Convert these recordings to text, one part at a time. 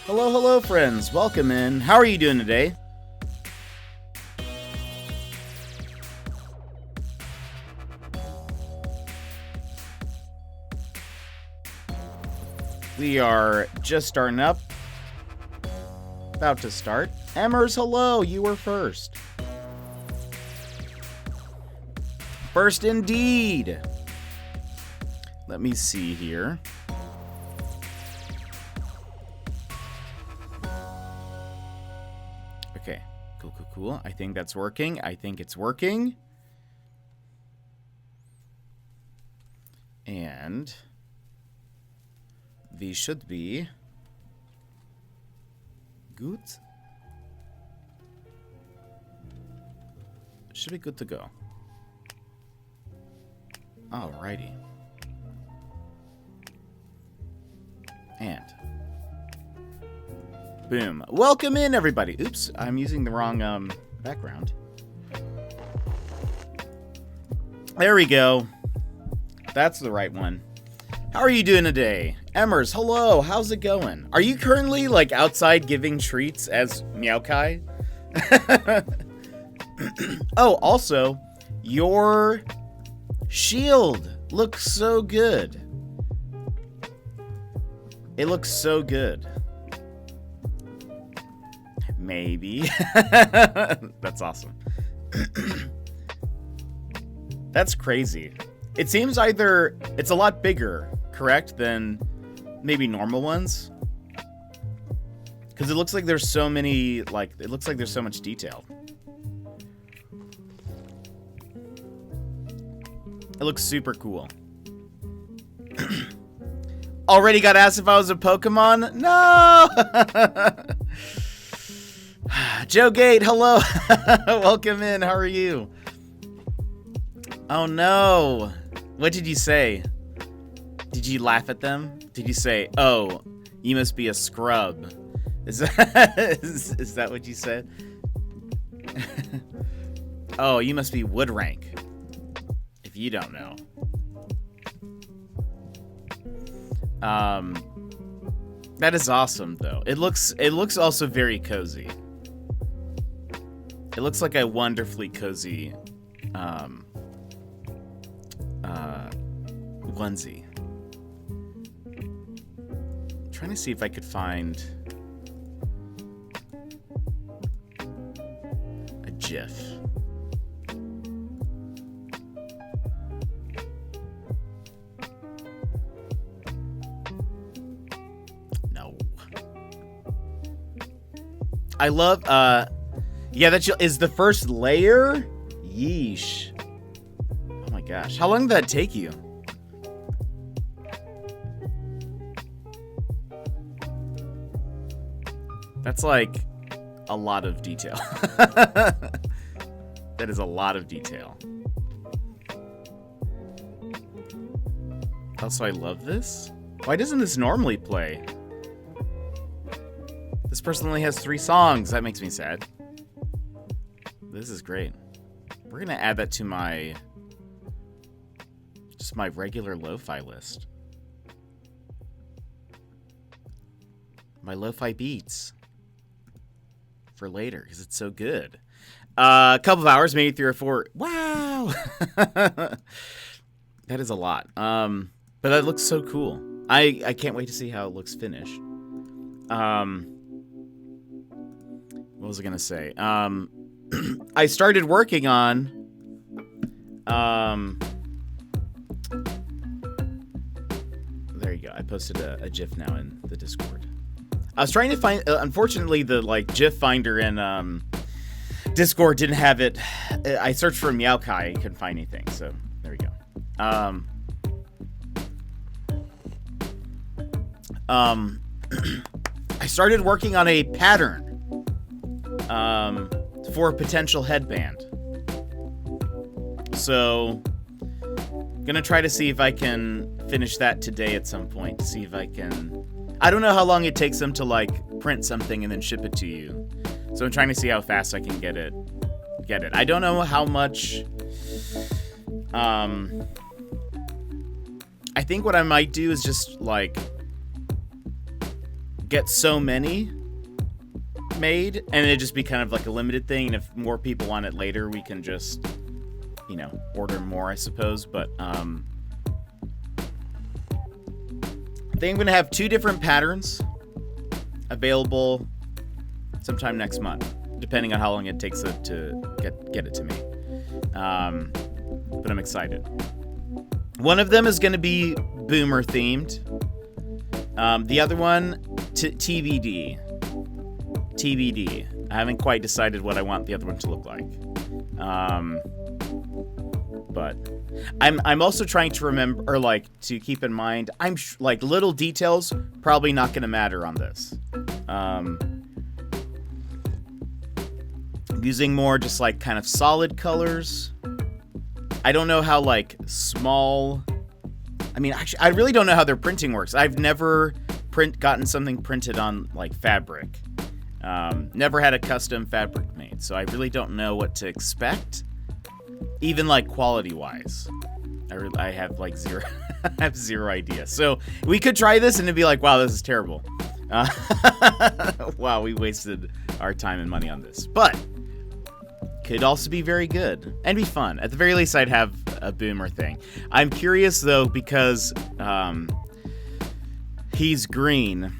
Hello, hello, friends. Welcome in. How are you doing today? We are just starting up. About to start. Emmers, hello. You were first. First indeed. Let me see here. Okay. Cool. I think that's working. I think it's working. And these should be good. Should be good to go. Alrighty. And boom. Welcome in, everybody. Oops, I'm using the wrong background. There we go. That's the right one. How are you doing today? Emmers, hello. How's it going? Are you currently, like, outside giving treats as Meowkai? Oh, also, your shield looks so good. It looks so good. Maybe. That's awesome. That's crazy. It seems either it's a lot bigger, correct, than maybe normal ones. Because it looks like there's so many, like, it looks like there's so much detail. It looks super cool. Already got asked if I was a Pokemon? No! Joe Gate, hello. Welcome in. How are you? Oh no. What did you say? Did you laugh at them? Did you say, oh, you must be a scrub? Is that what you said? Oh, you must be wood rank. If you don't know. That is awesome though. It looks also very cozy. It looks like a wonderfully cozy onesie. I'm trying to see if I could find a GIF. No. I love yeah, that is the first layer. Yeesh. Oh my gosh. How long did that take you? That's like a lot of detail. That is a lot of detail. Also, I love this. Why doesn't this normally play? This person only has 3 songs. That makes me sad. This is great. We're gonna add that to my just my regular lo-fi list. My lo-fi beats for later because it's so good. A couple of hours, maybe 3 or 4. Wow. That is a lot. But that looks so cool. I can't wait to see how it looks finished. What was I gonna say? I started working on there you go. I posted a GIF now in the Discord. I was trying to find unfortunately the like GIF finder in Discord didn't have it. I searched for Meowkai and couldn't find anything, so there we go. I started working on a pattern for a potential headband. So, gonna try to see if I can finish that today at some point. See if I can. I don't know how long it takes them to like print something and then ship it to you. So I'm trying to see how fast I can get it. I don't know how much. I think what I might do is just like get so many made, and it just be kind of like a limited thing. And if more people want it later, we can just, you know, order more, I suppose. But I think I'm gonna have 2 different patterns available sometime next month, depending on how long it takes it to get it to me. But I'm excited. One of them is going to be boomer themed. The other one, TBD. TBD. I haven't quite decided what I want the other one to look like. But I'm also trying to remember, or like to keep in mind, like little details probably not going to matter on this. Using more just like kind of solid colors. I don't know how like small. I mean, actually, I really don't know how their printing works. I've never gotten something printed on like fabric. Never had a custom fabric made, so I really don't know what to expect. Even like quality wise, I have like zero. I have zero idea. So we could try this and it'd be like, wow, this is terrible. Wow, we wasted our time and money on this, but could also be very good and be fun. At the very least, I'd have a boomer thing. I'm curious though, because he's green.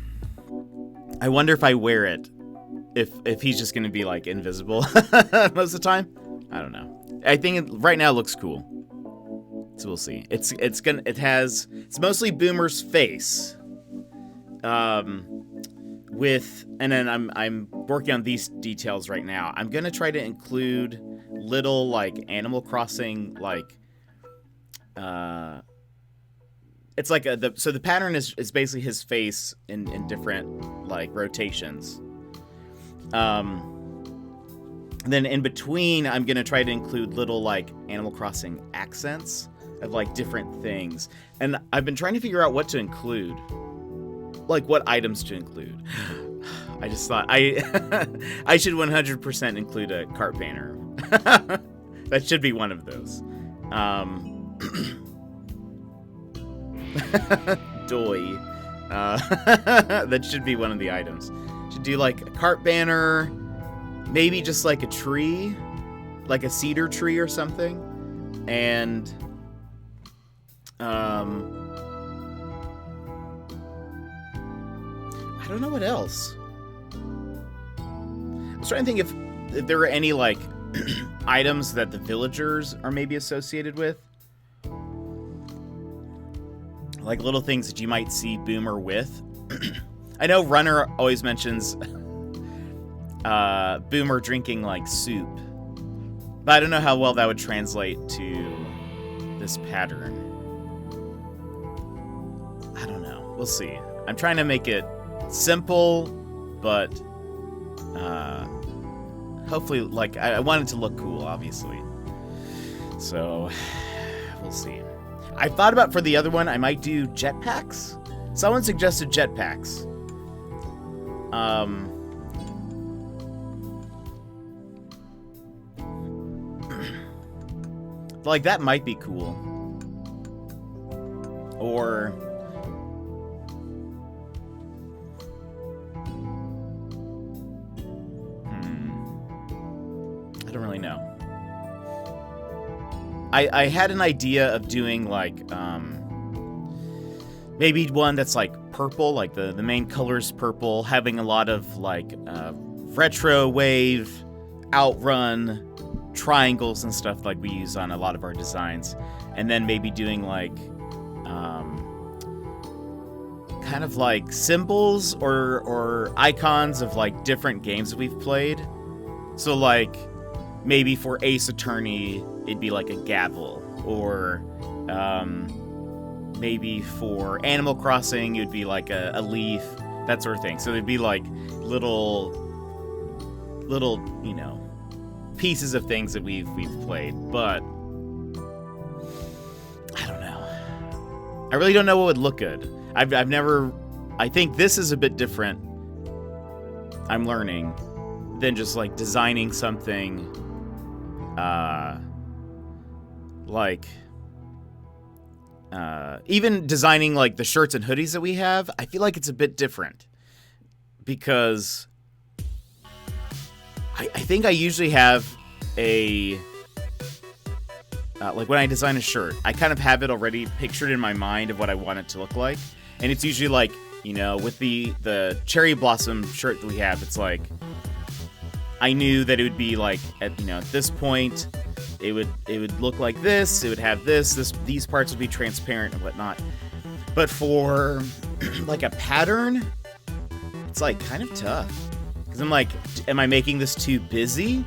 I wonder if I wear it, if he's just gonna be like invisible most of the time. I don't know. I think right now it looks cool, so we'll see. It's mostly Boomer's face, and then I'm working on these details right now. I'm gonna try to include little like Animal Crossing like it's like so the pattern is basically his face in different like rotations. Then in between, I'm gonna try to include little like Animal Crossing accents of like different things, and I've been trying to figure out what to include. Like what items to include. I just thought I should 100% include a cart banner. That should be one of those. Doy. That should be one of the items. Should do like a cart banner, maybe just like a tree, like a cedar tree or something, and I don't know what else. I was trying to think if there were any, like, items that the villagers are maybe associated with. Like, little things that you might see Boomer with. I know Runner always mentions Boomer drinking, like, soup. But I don't know how well that would translate to this pattern. I don't know. We'll see. I'm trying to make it simple, but hopefully, like, I want it to look cool, obviously. So, we'll see. I thought about, for the other one, I might do jetpacks. Someone suggested jetpacks. Like, that might be cool. Or I don't really know. I had an idea of doing, like, maybe one that's, like, purple, like the main color's purple, having a lot of, like, retro wave, outrun, triangles and stuff like we use on a lot of our designs. And then maybe doing, like, kind of like symbols or icons of, like, different games that we've played. So, like, maybe for Ace Attorney, it'd be like a gavel, or maybe for Animal Crossing, it'd be like a leaf, that sort of thing. So there'd be like little, you know, pieces of things that we've played, but I don't know. I really don't know what would look good. I've never. I think this is a bit different. I'm learning than just like designing something. Like, even designing like the shirts and hoodies that we have, I feel like it's a bit different. because I think I usually have a... like when I design a shirt, I kind of have it already pictured in my mind of what I want it to look like. And it's usually like, with the cherry blossom shirt that we have, it's like, I knew that it would be like, at this point, it would look like this, it would have these parts would be transparent and whatnot. But for like a pattern, it's like kind of tough. Because I'm like, am I making this too busy?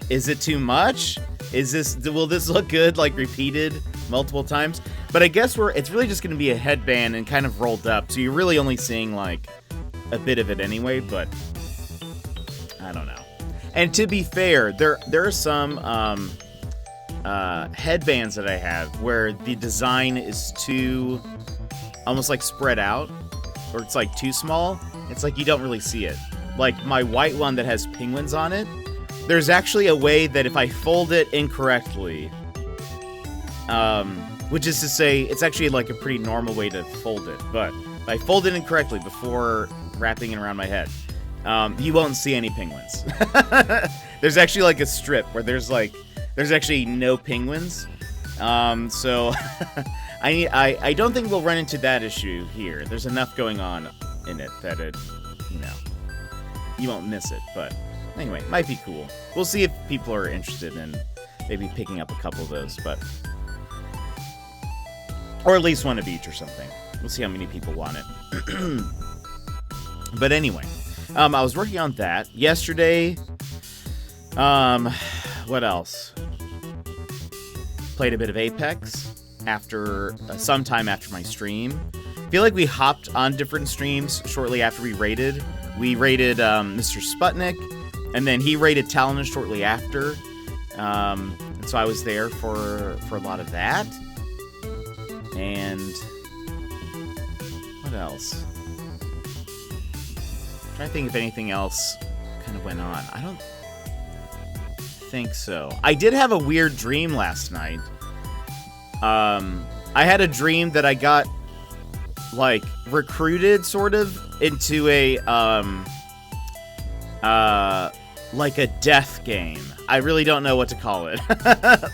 Is it too much? Will this look good, like repeated multiple times? But I guess it's really just going to be a headband and kind of rolled up. So you're really only seeing like a bit of it anyway, but I don't know. And to be fair, there are some headbands that I have where the design is too almost like spread out, or it's like too small. It's like you don't really see it. Like my white one that has penguins on it, there's actually a way that if I fold it incorrectly, which is to say, it's actually like a pretty normal way to fold it, but if I fold it incorrectly before wrapping it around my head, you won't see any penguins. There's actually like a strip where there's actually no penguins. So I don't think we'll run into that issue here. There's enough going on in it that you won't miss it, but anyway, might be cool. We'll see if people are interested in maybe picking up a couple of those, or at least one of each or something. We'll see how many people want it. But anyway, I was working on that yesterday. What else? Played a bit of Apex after sometime after my stream. I feel like we hopped on different streams shortly after we raided. We raided Mr. Sputnik, and then he raided Talon shortly after. And so I was there for a lot of that. And what else? I'm trying to think if anything else kind of went on. I don't think so. I did have a weird dream last night. I had a dream that I got like recruited sort of into a like a death game. I really don't know what to call it.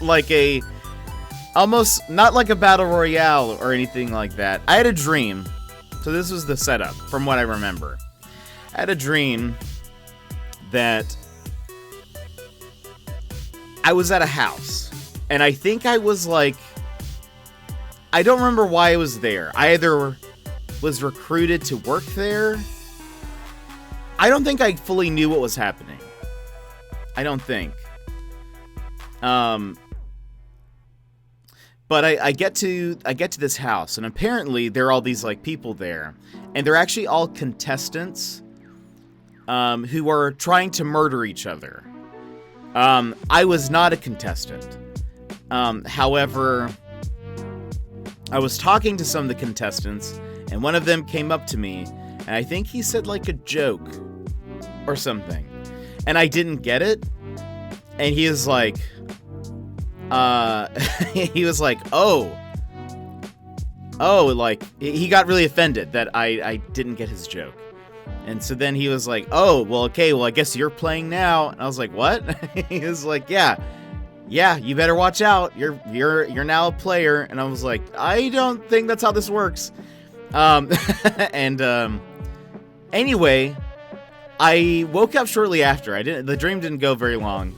Like almost not like a battle royale or anything like that. I had a dream. So this was the setup from what I remember. I had a dream that I was at a house, and I think I was like, I don't remember why I was there. I either was recruited to work there. I don't think I fully knew what was happening. I don't think. But I get to this house, and apparently there are all these like people there, and they're actually all contestants who are trying to murder each other. I was not a contestant. However, I was talking to some of the contestants, and one of them came up to me, and I think he said like a joke or something, and I didn't get it, and he was like, like he got really offended that I didn't get his joke. And so then he was like, oh, well, okay, well, I guess you're playing now. And I was like, what? He was like, yeah, you better watch out. You're now a player. And I was like, I don't think that's how this works. Anyway, I woke up shortly after. The dream didn't go very long.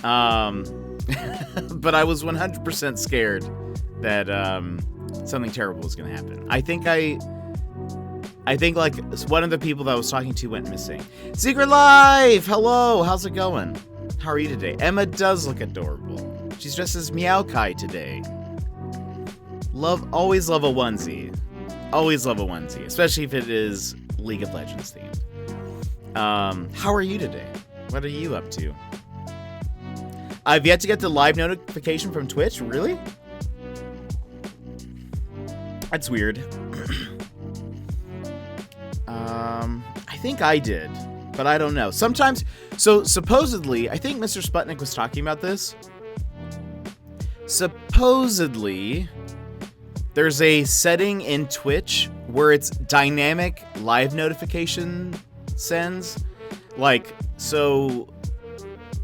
But I was 100% scared that something terrible was going to happen. I think like one of the people that I was talking to went missing. Secret Life! Hello! How's it going? How are you today? Emma does look adorable. She's dressed as Meowkai today. Always love a onesie. Always love a onesie, especially if it is League of Legends themed. How are you today? What are you up to? I've yet to get the live notification from Twitch. Really? That's weird. I think I did, but I don't know. Sometimes, so supposedly, I think Mr. Sputnik was talking about this. Supposedly, there's a setting in Twitch where it's dynamic live notification sends. Like, so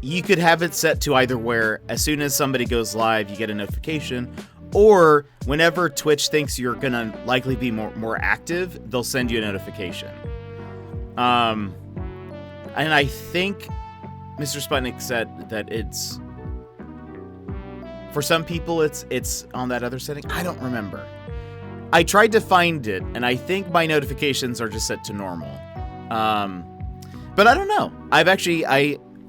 you could have it set to either where as soon as somebody goes live, you get a notification, or whenever Twitch thinks you're gonna likely be more active, they'll send you a notification. And I think Mr. Sputnik said that it's, for some people it's on that other setting. I don't remember. I tried to find it, and I think my notifications are just set to normal. But I don't know.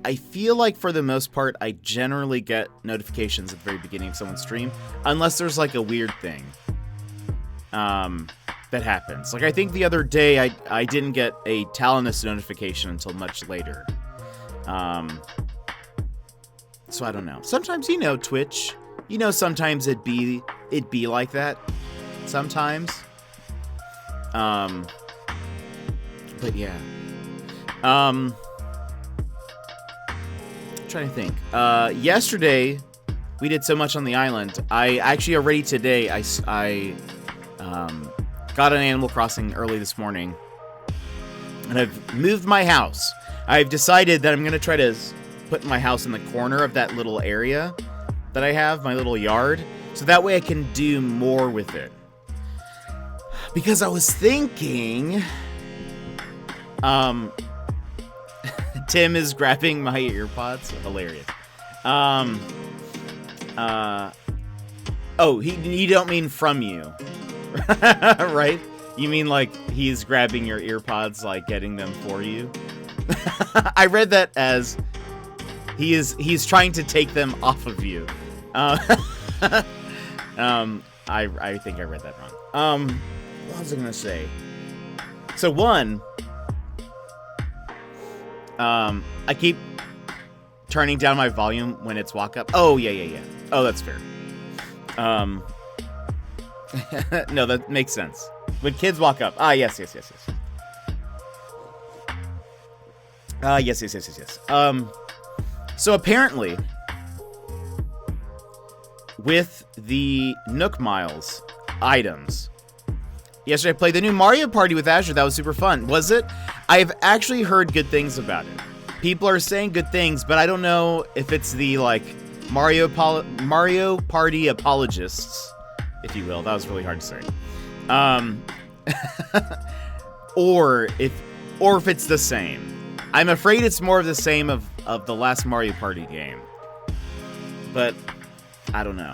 I feel like for the most part, I generally get notifications at the very beginning of someone's stream, unless there's like a weird thing that happens. Like I think the other day, I didn't get a Talonus notification until much later. So I don't know. Sometimes, Twitch, sometimes it'd be like that. Sometimes. But yeah. Trying to think. Yesterday, we did so much on the island. I actually already today, I got on Animal Crossing early this morning. And I've moved my house. I've decided that I'm going to try to put my house in the corner of that little area that I have, my little yard. So that way I can do more with it. Because I was thinking... Tim is grabbing my earpods. Hilarious. Oh, you don't mean from you. Right? You mean like he's grabbing your earpods, like getting them for you? I read that as he's trying to take them off of you. I think I read that wrong. What was I gonna say? So one, I keep turning down my volume when it's walk up. Oh yeah. Oh, that's fair. No, that makes sense. When kids walk up. Yes. Yes. So apparently, with the Nook Miles items, yesterday I played the new Mario Party with Azure. That was super fun. Was it? I've actually heard good things about it. People are saying good things, but I don't know if it's the, like, Mario Party apologists, if you will. That was really hard to say. Or if it's the same. I'm afraid it's more of the same of the last Mario Party game. But I don't know.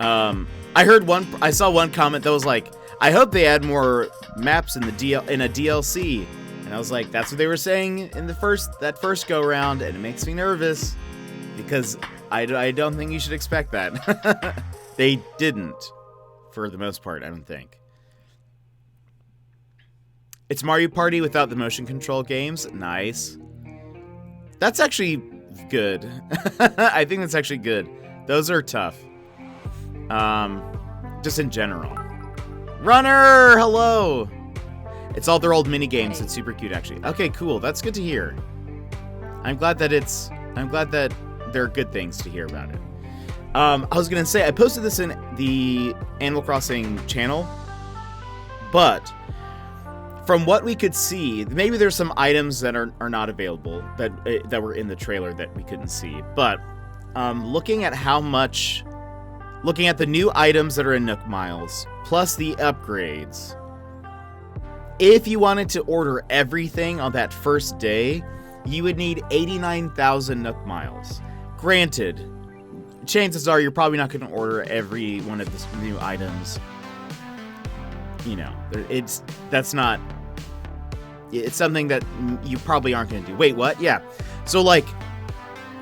I saw one comment that was like, I hope they add more maps in a DLC. And I was like, that's what they were saying in that first go round, and it makes me nervous because I don't think you should expect that. They didn't, for the most part, I don't think. It's Mario Party without the motion control games. Nice. That's actually good. I think that's actually good. Those are tough. Just in general. Runner, hello. It's all their old mini games. It's super cute, actually. Okay, cool. That's good to hear. I'm glad that there are good things to hear about it. I was gonna say I posted this in the Animal Crossing channel, but from what we could see, maybe there's some items that are not available that were in the trailer that we couldn't see. But looking at the new items that are in Nook Miles, plus the upgrades, if you wanted to order everything on that first day, you would need 89,000 Nook Miles. Granted, chances are you're probably not going to order every one of the new items. It's something that you probably aren't going to do. Wait, what? Yeah. So, like,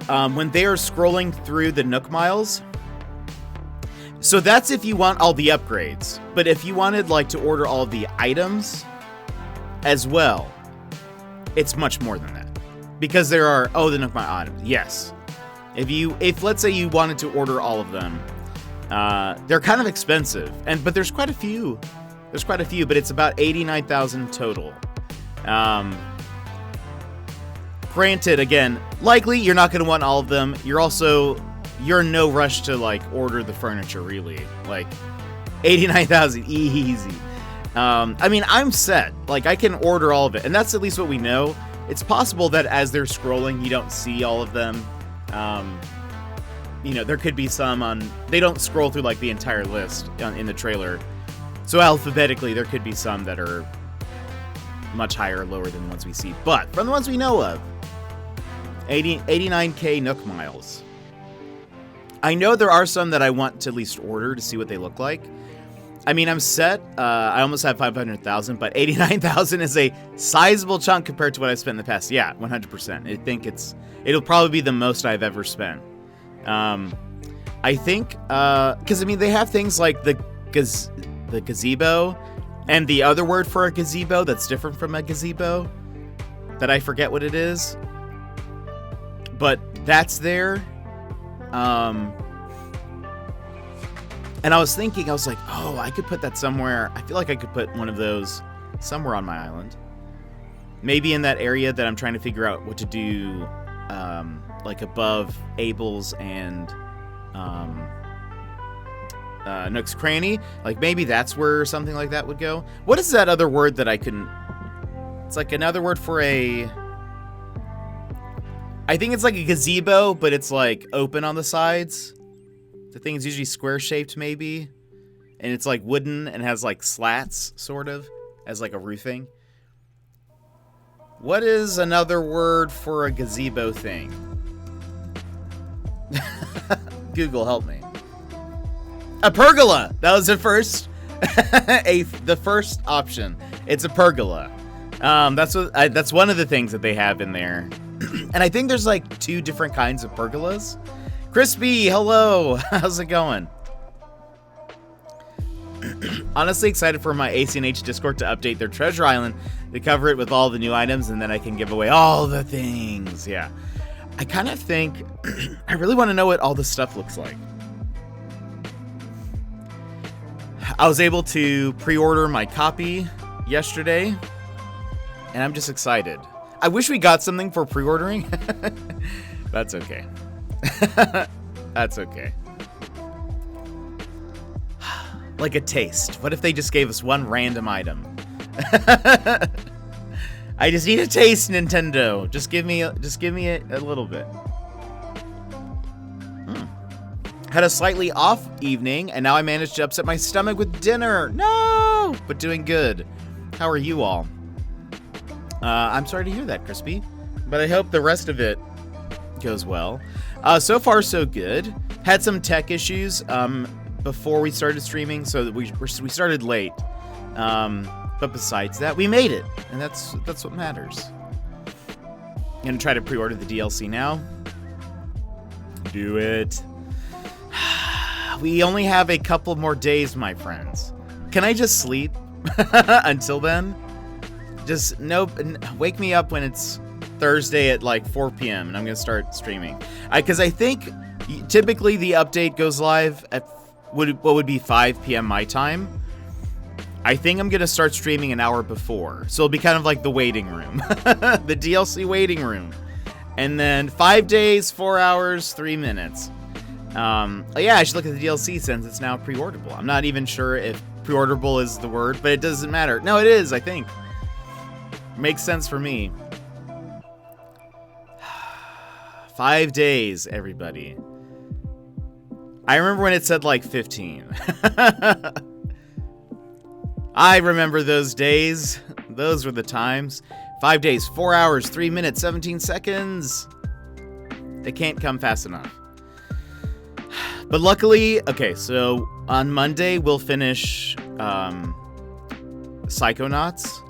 when they are scrolling through the Nook Miles, so that's if you want all the upgrades. But if you wanted, like, to order all the items as well, it's much more than that. Because there are, the Nook Mile items. Yes. If let's say you wanted to order all of them, they're kind of expensive. But there's quite a few. But it's about 89,000 total. Granted, again, likely you're not going to want all of them. You're in no rush to, like, order the furniture, really. Like, 89,000, easy. I mean, I'm set. Like, I can order all of it, and that's at least what we know. It's possible that as they're scrolling, you don't see all of them. You know, there could be some on... They don't scroll through, like, the entire list in the trailer. So alphabetically, there could be some that are much higher or lower than the ones we see. But from the ones we know of, 89k Nook miles. I know there are some that I want to at least order to see what they look like. I mean, I'm set. I almost have 500,000, but 89,000 is a sizable chunk compared to what I've spent in the past. Yeah, 100%. I think it'll probably be the most I've ever spent. I think, because I mean, they have things like the gazebo and the other word for a gazebo that's different from a gazebo that I forget what it is, but that's there. And I was thinking, I was like, oh, I could put that somewhere. I feel like I could put one of those somewhere on my island. Maybe in that area that I'm trying to figure out what to do, like above Abel's and Nook's Cranny. Like, maybe that's where something like that would go. What is that other word that I couldn't... It's like another word for a... I think it's like a gazebo, but it's like open on the sides. The thing is usually square-shaped, maybe. And it's like wooden and has like slats, sort of, as like a roofing. What is another word for a gazebo thing? Google, help me. A pergola! That was the first. The first option. It's a pergola. That's one of the things that they have in there. And I think there's like 2 different kinds of pergolas. Crispy, hello. How's it going? Honestly excited for my ACNH Discord to update their treasure island to cover it with all the new items, and then I can give away all the things. Yeah. I kind of think I really want to know what all this stuff looks like. I was able to pre-order my copy yesterday, and I'm just excited. I wish we got something for pre-ordering. That's okay. That's okay. Like a taste. What if they just gave us one random item? I just need a taste, Nintendo. Just give me a little bit. Had a slightly off evening, and now I managed to upset my stomach with dinner. No! But doing good. How are you all? I'm sorry to hear that, Crispy. But I hope the rest of it goes well. So far, so good. Had some tech issues before we started streaming, so we started late. But besides that, we made it, and that's what matters. I'm gonna try to pre-order the DLC now. Do it. We only have a couple more days, my friends. Can I just sleep until then? Just wake me up when it's Thursday at like 4 p.m. and I'm gonna start streaming. Because I think typically the update goes live at what would be 5 p.m. my time. I think I'm gonna start streaming an hour before, so it'll be kind of like the waiting room, the DLC waiting room, and then 5 days, 4 hours, 3 minutes. Yeah, I should look at the DLC since it's now pre-orderable. I'm not even sure if pre-orderable is the word, but it doesn't matter. No, it is, I think. Makes sense for me. 5 days, everybody. I remember when it said like 15. I remember those days. Those were the times. 5 days, 4 hours, 3 minutes, 17 seconds. They can't come fast enough. But luckily, okay, so on Monday, we'll finish Psychonauts.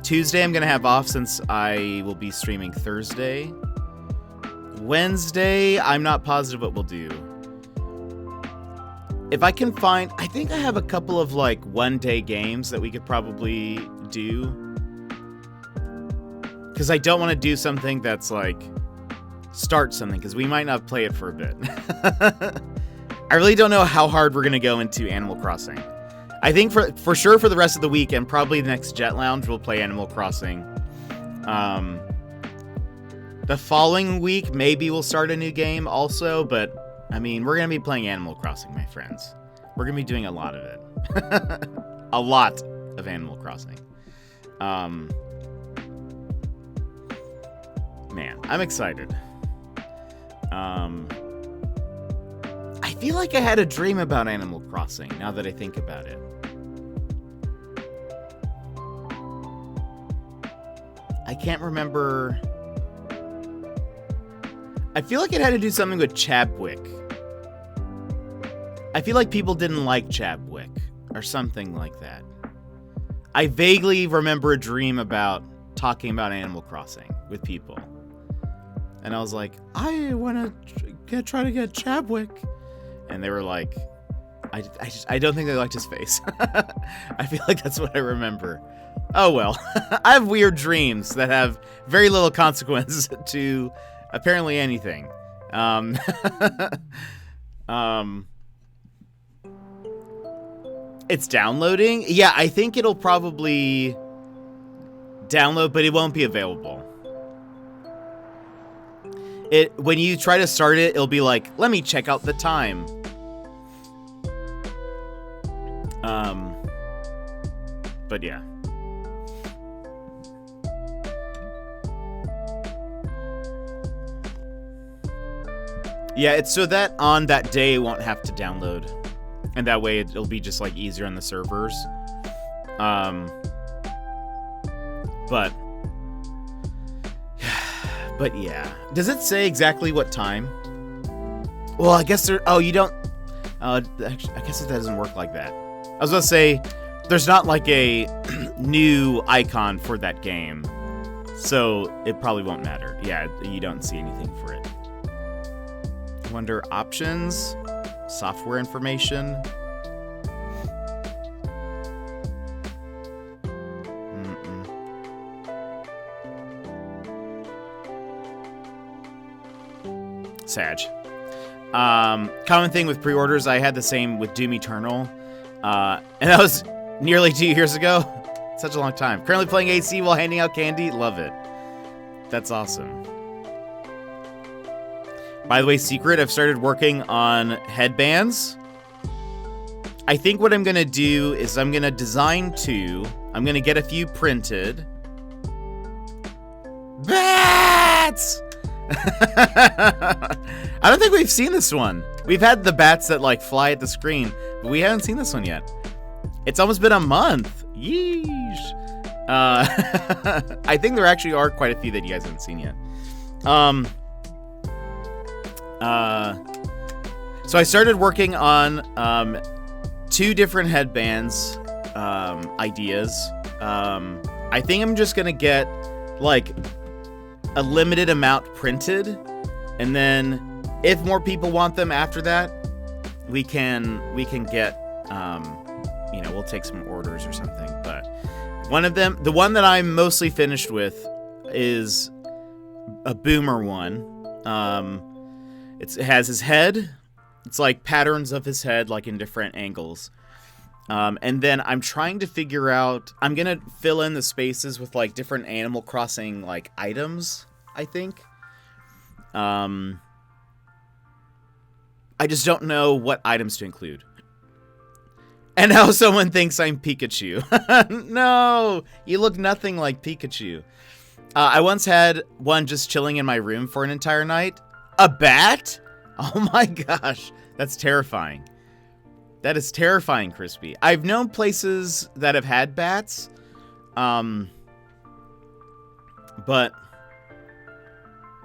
Tuesday, I'm going to have off since I will be streaming Thursday. Wednesday, I'm not positive what we'll do. If I can find... I think I have a couple of, like, one-day games that we could probably do. Because I don't want to do something that's, like... Start something, because we might not play it for a bit. I really don't know how hard we're going to go into Animal Crossing. I think for sure for the rest of the week, and probably the next Jet Lounge, we'll play Animal Crossing. The following week, maybe we'll start a new game also, but, I mean, we're going to be playing Animal Crossing, my friends. We're going to be doing a lot of it. A lot of Animal Crossing. Man, I'm excited. I feel like I had a dream about Animal Crossing, now that I think about it. I can't remember. I feel like it had to do something with Chadwick. I feel like people didn't like Chadwick, or something like that. I vaguely remember a dream about talking about Animal Crossing with people. And I was like, I want to try to get Chadwick. And they were like, I don't think they liked his face. I feel like that's what I remember. Oh well. I have weird dreams that have very little consequence to apparently anything. It's downloading? Yeah, I think it'll probably download, but it won't be available. When you try to start it, it'll be like, let me check out the time. But yeah. Yeah, it's so that on that day it won't have to download. And that way it'll be just like easier on the servers. But yeah. Does it say exactly what time? Well, I guess there... Oh, you don't... Actually, I guess it doesn't work like that. I was going to say, there's not like a new icon for that game. So it probably won't matter. Yeah, you don't see anything for it. I wonder, options? Software information? Sag. Common thing with pre-orders, I had the same with Doom Eternal. And that was nearly 2 years ago. Such a long time. Currently playing AC while handing out candy. Love it. That's awesome. By the way, secret, I've started working on headbands. I think what I'm going to do is I'm going to design 2. I'm going to get a few printed. Bats! I don't think we've seen this one. We've had the bats that like fly at the screen, but we haven't seen this one yet. It's almost been a month. Yeesh. I think there actually are quite a few that you guys haven't seen yet. So I started working on 2 different headbands ideas. I think I'm just gonna get like a limited amount printed, and then if more people want them after that, we can get we'll take some orders or something. But one of them, the one that I'm mostly finished with, is a boomer one. It has his head. It's like patterns of his head, like in different angles. And then I'm trying to figure out... I'm going to fill in the spaces with, like, different Animal Crossing, like, items, I think. I just don't know what items to include. And now someone thinks I'm Pikachu. No! You look nothing like Pikachu. I once had one just chilling in my room for an entire night. A bat? Oh my gosh. That's terrifying. That is terrifying, Crispy. I've known places that have had bats. But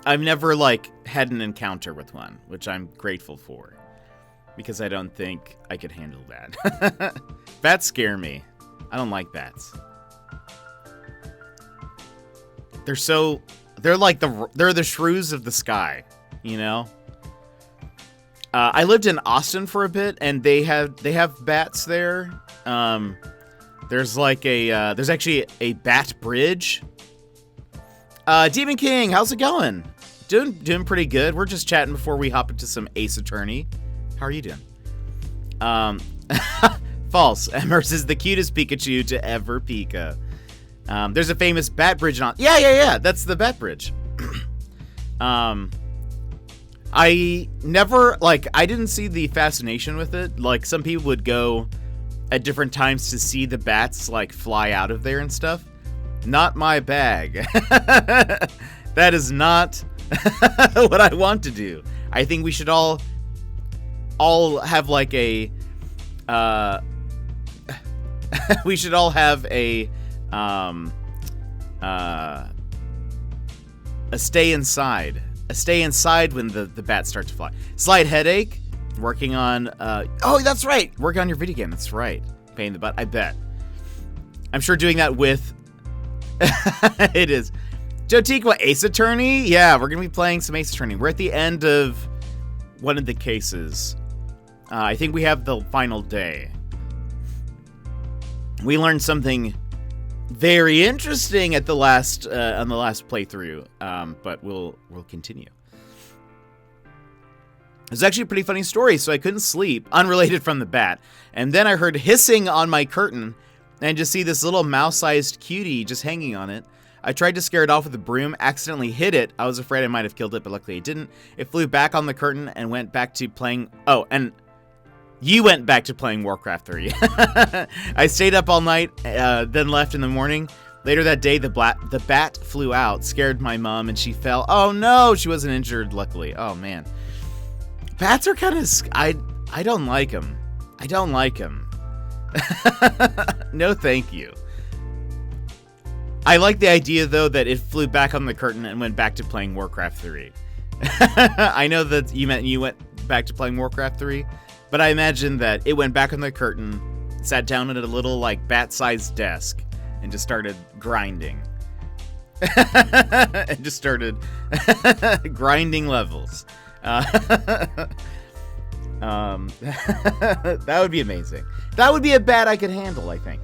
I've never, like, had an encounter with one, which I'm grateful for. Because I don't think I could handle that. Bats scare me. I don't like bats. They're like they're the shrews of the sky, you know? I lived in Austin for a bit, and they have bats there. There's like there's actually a bat bridge. Demon King, how's it going? Doing pretty good. We're just chatting before we hop into some Ace Attorney. How are you doing? False. Emers is the cutest Pikachu to ever Pika. There's a famous bat bridge on. Yeah. That's the bat bridge. I never, like, I didn't see the fascination with it. Like, some people would go at different times to see the bats like fly out of there and stuff. Not my bag. That is not what I want to do. I think we should all have like a we should all have a stay inside. A stay inside when the bats start to fly. Slight headache. Working on oh, that's right. Working on your video game. That's right. Pain in the butt. I bet. I'm sure doing that with it is. Joe Tequa, Ace Attorney? Yeah, we're going to be playing some Ace Attorney. We're at the end of one of the cases. I think we have the final day. We learned something very interesting at the last on the last playthrough, but we'll continue. It was actually a pretty funny story, so I couldn't sleep, unrelated from the bat. And then I heard hissing on my curtain and just see this little mouse-sized cutie just hanging on it. I tried to scare it off with a broom, accidentally hit it. I was afraid I might have killed it, but luckily I didn't. It flew back on the curtain and went back to playing... Oh, and you went back to playing Warcraft 3. I stayed up all night, then left in the morning. Later that day, the bat flew out, scared my mom, and she fell. Oh no, she wasn't injured, luckily. Oh man. Bats are kind of... I don't like them. I don't like them. No thank you. I like the idea, though, that it flew back on the curtain and went back to playing Warcraft 3. I know that you meant you went back to playing Warcraft 3, but I imagine that it went back on the curtain, sat down at a little, like, bat-sized desk, and just started grinding. And just started grinding levels. That would be amazing. That would be a bat I could handle, I think.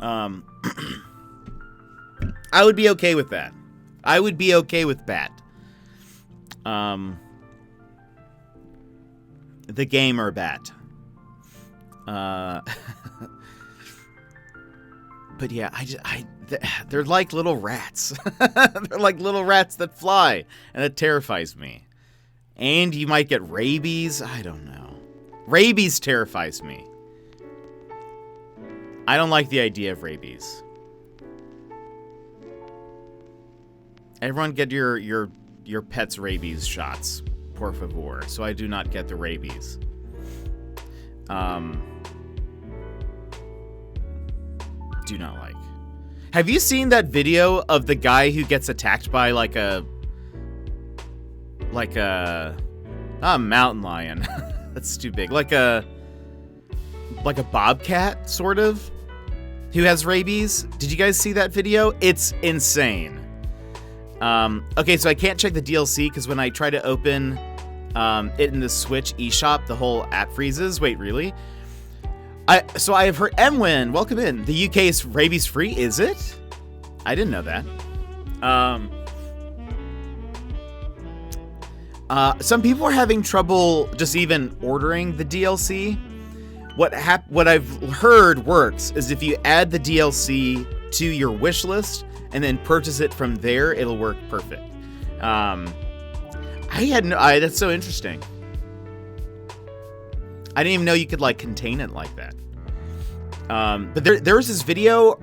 I would be okay with that. I would be okay with bat. The gamer bat. But yeah, they're like little rats. They're like little rats that fly, and it terrifies me. And you might get rabies. I don't know. Rabies terrifies me. I don't like the idea of rabies. Everyone get your pet's rabies shots, por favor, so I do not get the rabies. Do not like. Have you seen that video of the guy who gets attacked by like a mountain lion? That's too big. Like a bobcat, sort of, who has rabies. Did you guys see that video? It's insane. Okay, so I can't check the DLC because when I try to open it in the Switch eShop, the whole app freezes. Wait, really? So I have heard... Emwin, welcome in. The UK is rabies free, is it? I didn't know that. Some people are having trouble just even ordering the DLC. What I've heard works is if you add the DLC to your wish list and then purchase it from there, it'll work perfect. That's so interesting. I didn't even know you could like contain it like that. But there was this video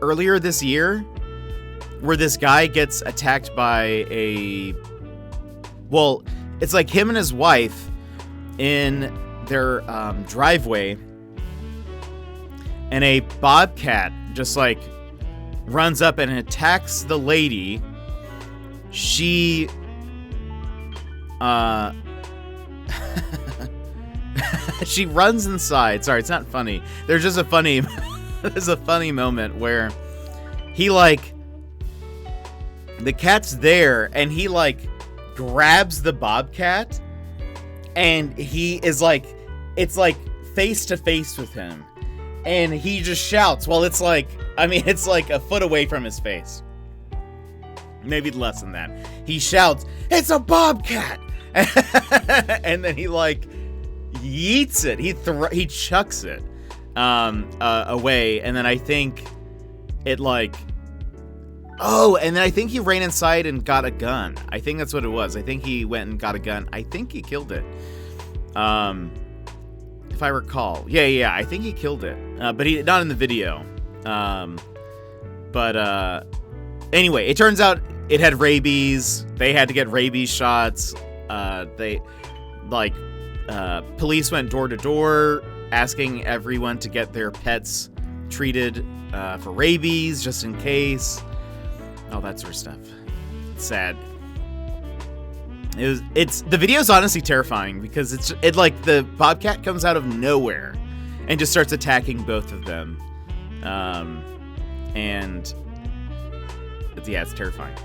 earlier this year where this guy gets attacked by it's like him and his wife in their driveway, and a bobcat just like runs up and attacks the lady. She she runs inside. Sorry, it's not funny. There's just a funny there's a funny moment where he like the cat's there and he like grabs the bobcat and he is like, it's like face to face with him, and he just shouts. Well, it's like, I mean, it's like a foot away from his face. Maybe less than that. He shouts, "It's a bobcat!" And then he like yeets it. He chucks it away, and then I think it like, and then I think he ran inside and got a gun. I think that's what it was. I think he went and got a gun. I think he killed it. If I recall. Yeah, I think he killed it. But he not in the video. Anyway, it turns out it had rabies. They had to get rabies shots. Police went door to door asking everyone to get their pets treated for rabies just in case. All that sort of stuff. It's sad. The video's honestly terrifying because it like the bobcat comes out of nowhere and just starts attacking both of them. It's terrifying.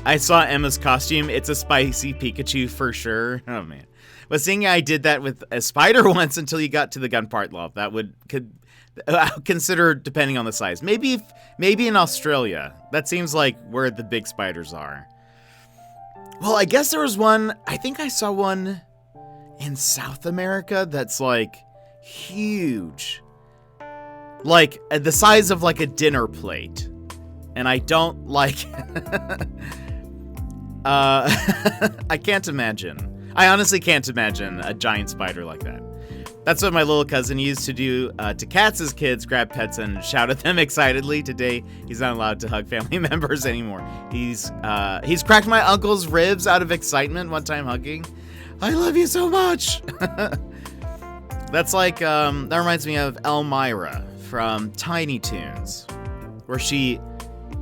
I saw Emma's costume. It's a spicy Pikachu for sure. Oh man. But seeing I did that with a spider once until you got to the gun part love, that could consider depending on the size. Maybe in Australia. That seems like where the big spiders are. Well, I guess there was one, I think I saw one in South America that's like huge. Like the size of like a dinner plate. And I don't like I can't imagine. I honestly can't imagine a giant spider like that. That's what my little cousin used to do to cats as kids, grab pets and shout at them excitedly. Today, he's not allowed to hug family members anymore. He's cracked my uncle's ribs out of excitement one time hugging. I love you so much. That's like, that reminds me of Elmira from Tiny Toons, where she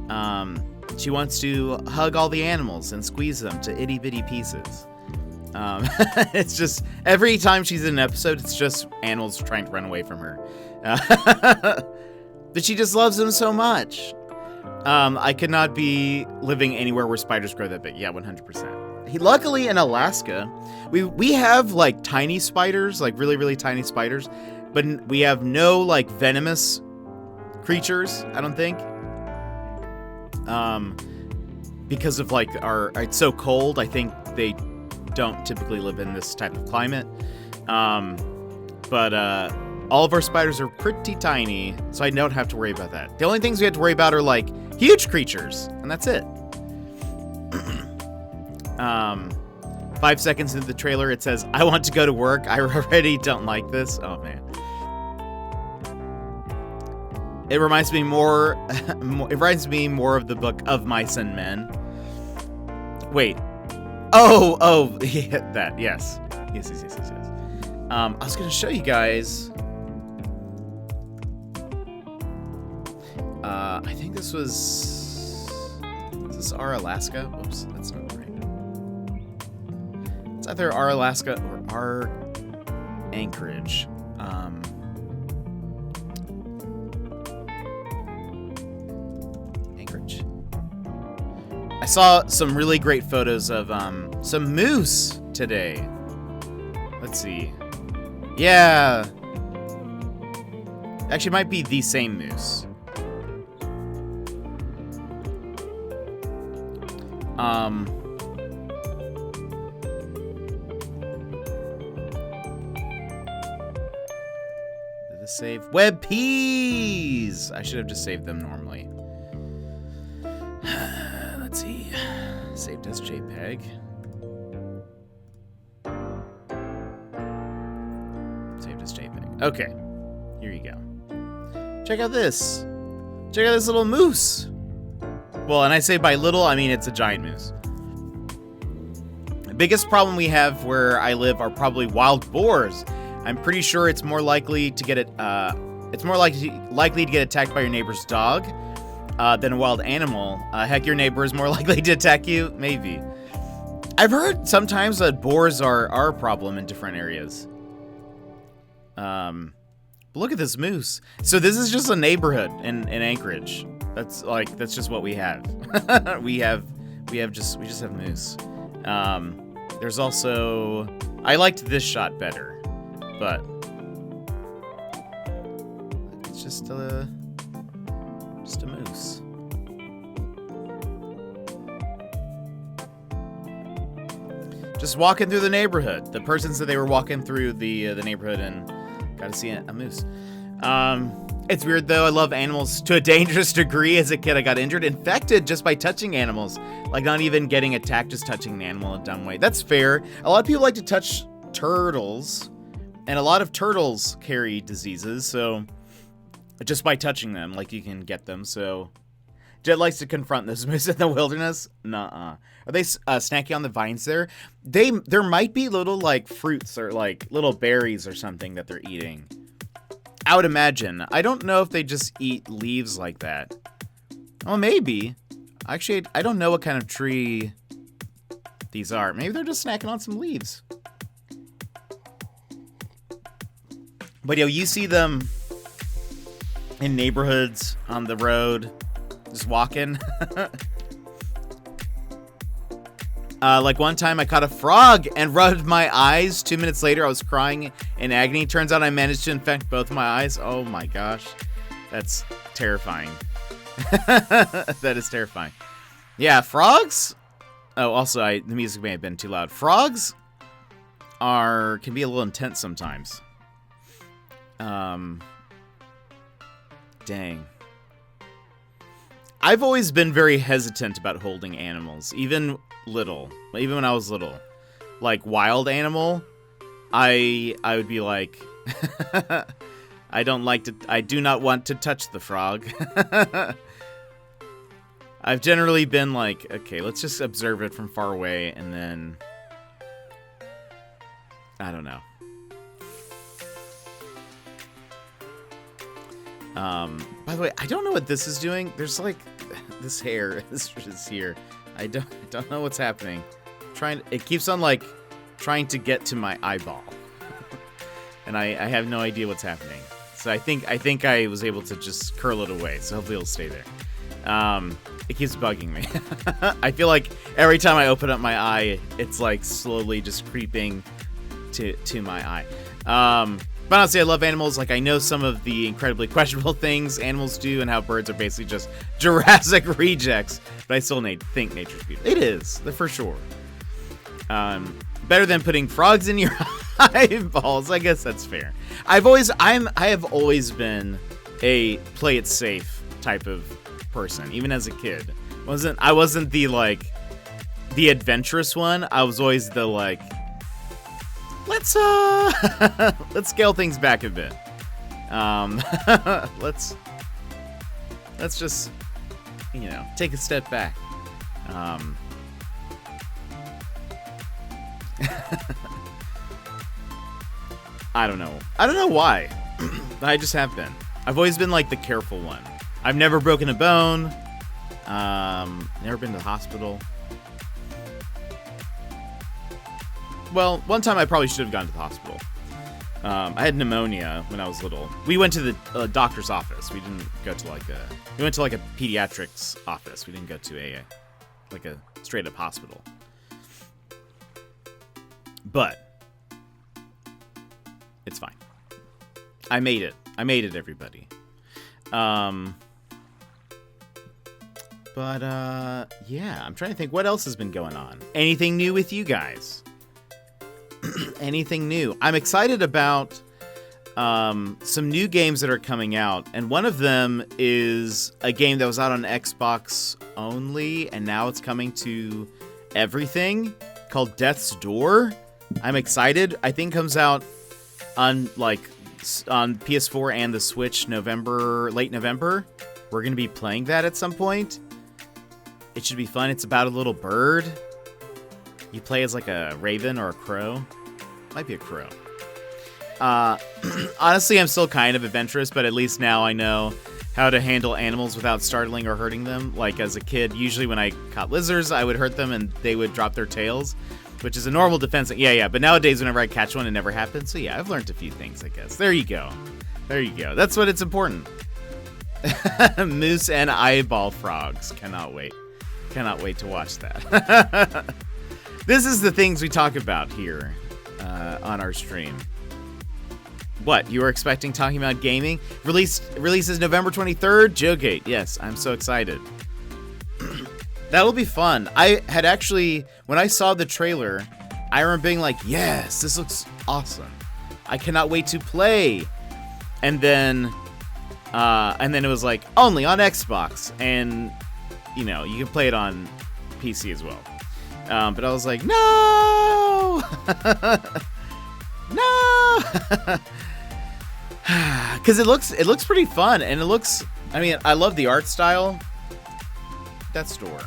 wants to hug all the animals and squeeze them to itty bitty pieces. It's just every time she's in an episode, it's just animals trying to run away from her. But she just loves them so much. I could not be living anywhere where spiders grow that big. Yeah, 100%. Luckily in Alaska, we have like tiny spiders, like really, really tiny spiders, but we have no like venomous creatures, I don't think. Because of like it's so cold, I think they don't typically live in this type of climate. But all of our spiders are pretty tiny, so I don't have to worry about that. The only things we have to worry about are like huge creatures, and that's it. 5 seconds into the trailer, it says, "I want to go to work. I already don't like this." Oh man. It reminds me more of the book Of Mice and Men. Wait. Oh, yeah, that, yes. Yes. I was going to show you guys. I think this was... Is this our Alaska? Whoops, that's not right. It's either our Alaska or our Anchorage. Anchorage. I saw some really great photos of some moose today. Let's see. Yeah. Actually, it might be the same moose. Did this save? Web peas! I should have just saved them normally. Let's see. Saved as JPEG. Saved as JPEG. Okay. Here you go. Check out this. Check out this little moose. Well, and I say by little, I mean it's a giant moose. The biggest problem we have where I live are probably wild boars. I'm pretty sure it's more likely to get likely to get attacked by your neighbor's dog than a wild animal. Heck, your neighbor is more likely to attack you. Maybe. I've heard sometimes that boars are a problem in different areas. But look at this moose. So this is just a neighborhood in Anchorage. That's just what we have. we just have moose. There's also, I liked this shot better, but it's just a moose. Just walking through the neighborhood. The person said they were walking through the neighborhood and got to see a moose. It's weird though, I love animals to a dangerous degree. As a kid, I got infected just by touching animals. Like not even getting attacked, just touching an animal in a dumb way. That's fair. A lot of people like to touch turtles, and a lot of turtles carry diseases, so just by touching them, like you can get them, so... Jet likes to confront those moose in the wilderness. Nuh-uh. Are they snacking on the vines there? There might be little, like, fruits or, like, little berries or something that they're eating. I would imagine. I don't know if they just eat leaves like that. Well, maybe. Actually, I don't know what kind of tree these are. Maybe they're just snacking on some leaves. But, you see them in neighborhoods, on the road, just walking. Like one time I caught a frog and rubbed my eyes. 2 minutes later, I was crying in agony. Turns out I managed to infect both my eyes. Oh my gosh. That's terrifying. That is terrifying. Yeah, frogs. Oh, also, the music may have been too loud. Frogs can be a little intense sometimes. Dang. I've always been very hesitant about holding animals, even when I was little. Like wild animal, I would be like, I do not want to touch the frog. I've generally been like, okay, let's just observe it from far away, and then, I don't know. By the way, I don't know what this is doing. There's like this hair is here. I don't know what's happening. It keeps on like trying to get to my eyeball, and I have no idea what's happening. So I think I was able to just curl it away. So hopefully it'll stay there. It keeps bugging me. I feel like every time I open up my eye, it's like slowly just creeping to my eye. But honestly, I love animals. Like, I know some of the incredibly questionable things animals do and how birds are basically just Jurassic rejects. But I still think nature's beautiful. It is, for sure. Better than putting frogs in your eyeballs. I guess that's fair. I have always been a play it safe type of person, even as a kid. I wasn't the adventurous one. I was always the let's scale things back a bit. Let's just, take a step back. I don't know why. I just have been. I've always been like the careful one. I've never broken a bone. Never been to the hospital. Well, one time I probably should have gone to the hospital. I had pneumonia when I was little. We went to the doctor's office. We didn't go to we went to a pediatrics office. We didn't go to a straight up hospital. But it's fine. I made it, everybody. Yeah, I'm trying to think what else has been going on. Anything new with you guys? Anything new? I'm excited about some new games that are coming out, and one of them is a game that was out on Xbox only, and now it's coming to everything, called Death's Door. I'm excited. I think it comes out on PS4 and the Switch late November. We're going to be playing that at some point. It should be fun. It's about a little bird. You play as like a raven or a crow. Might be a crow. Honestly, I'm still kind of adventurous, but at least now I know how to handle animals without startling or hurting them. Like as a kid, usually when I caught lizards, I would hurt them and they would drop their tails, which is a normal defense. Yeah. But nowadays, whenever I catch one, it never happens. So yeah, I've learned a few things, I guess. There you go. That's what it's important. Moose and eyeball frogs. Cannot wait to watch that. This is the things we talk about here on our stream. What, you were expecting talking about gaming? Releases November 23rd, Joegate. Yes, I'm so excited. That'll be fun. I had actually, when I saw the trailer, I remember being like, yes, this looks awesome. I cannot wait to play. And then And then it was like only on Xbox, and you know you can play it on PC as well. But I was like, no, no, because it looks pretty fun, and it looks. I mean, I love the art style. That store.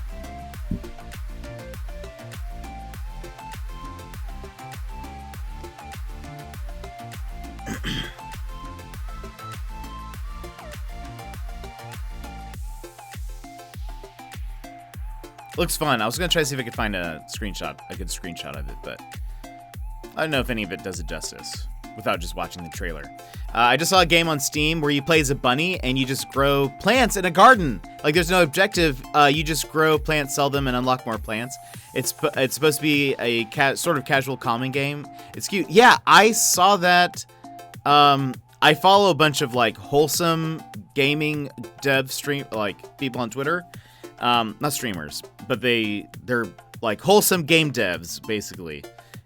Looks fun. I was gonna try to see if I could find a good screenshot of it, but I don't know if any of it does it justice without just watching the trailer. I just saw a game on Steam where you play as a bunny and you just grow plants in a garden. Like there's no objective. You just grow plants, sell them, and unlock more plants. It's supposed to be a sort of casual calming game. It's cute. Yeah, I saw that. I follow a bunch of like wholesome gaming dev people on Twitter. Not streamers, but they're like wholesome game devs basically.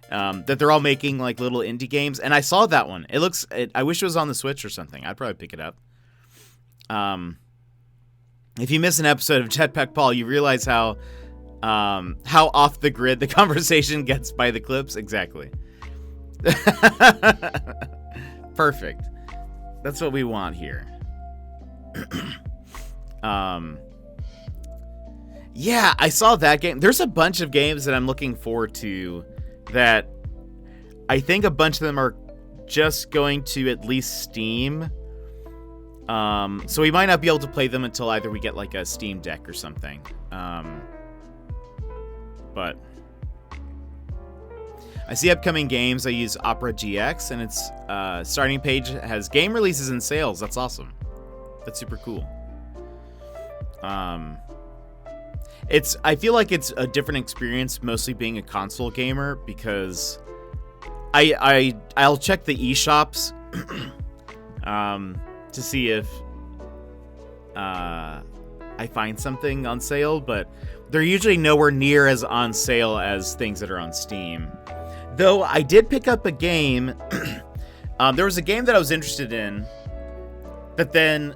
That they're all making like little indie games, and I saw that one. I wish it was on the Switch or something. I'd probably pick it up. If you miss an episode of Jetpack Paul, you realize how off the grid the conversation gets by the clips. Exactly. Perfect. That's what we want here. Yeah, I saw that game. There's a bunch of games that I'm looking forward to that I think a bunch of them are just going to at least Steam. So we might not be able to play them until either we get like a Steam Deck or something. But I see upcoming games. I use Opera GX, and its starting page has game releases and sales. That's awesome. That's super cool. I feel like it's a different experience, mostly being a console gamer, because I'll check the eShops to see if I find something on sale, but they're usually nowhere near as on sale as things that are on Steam. Though I did pick up a game. There was a game that I was interested in, but then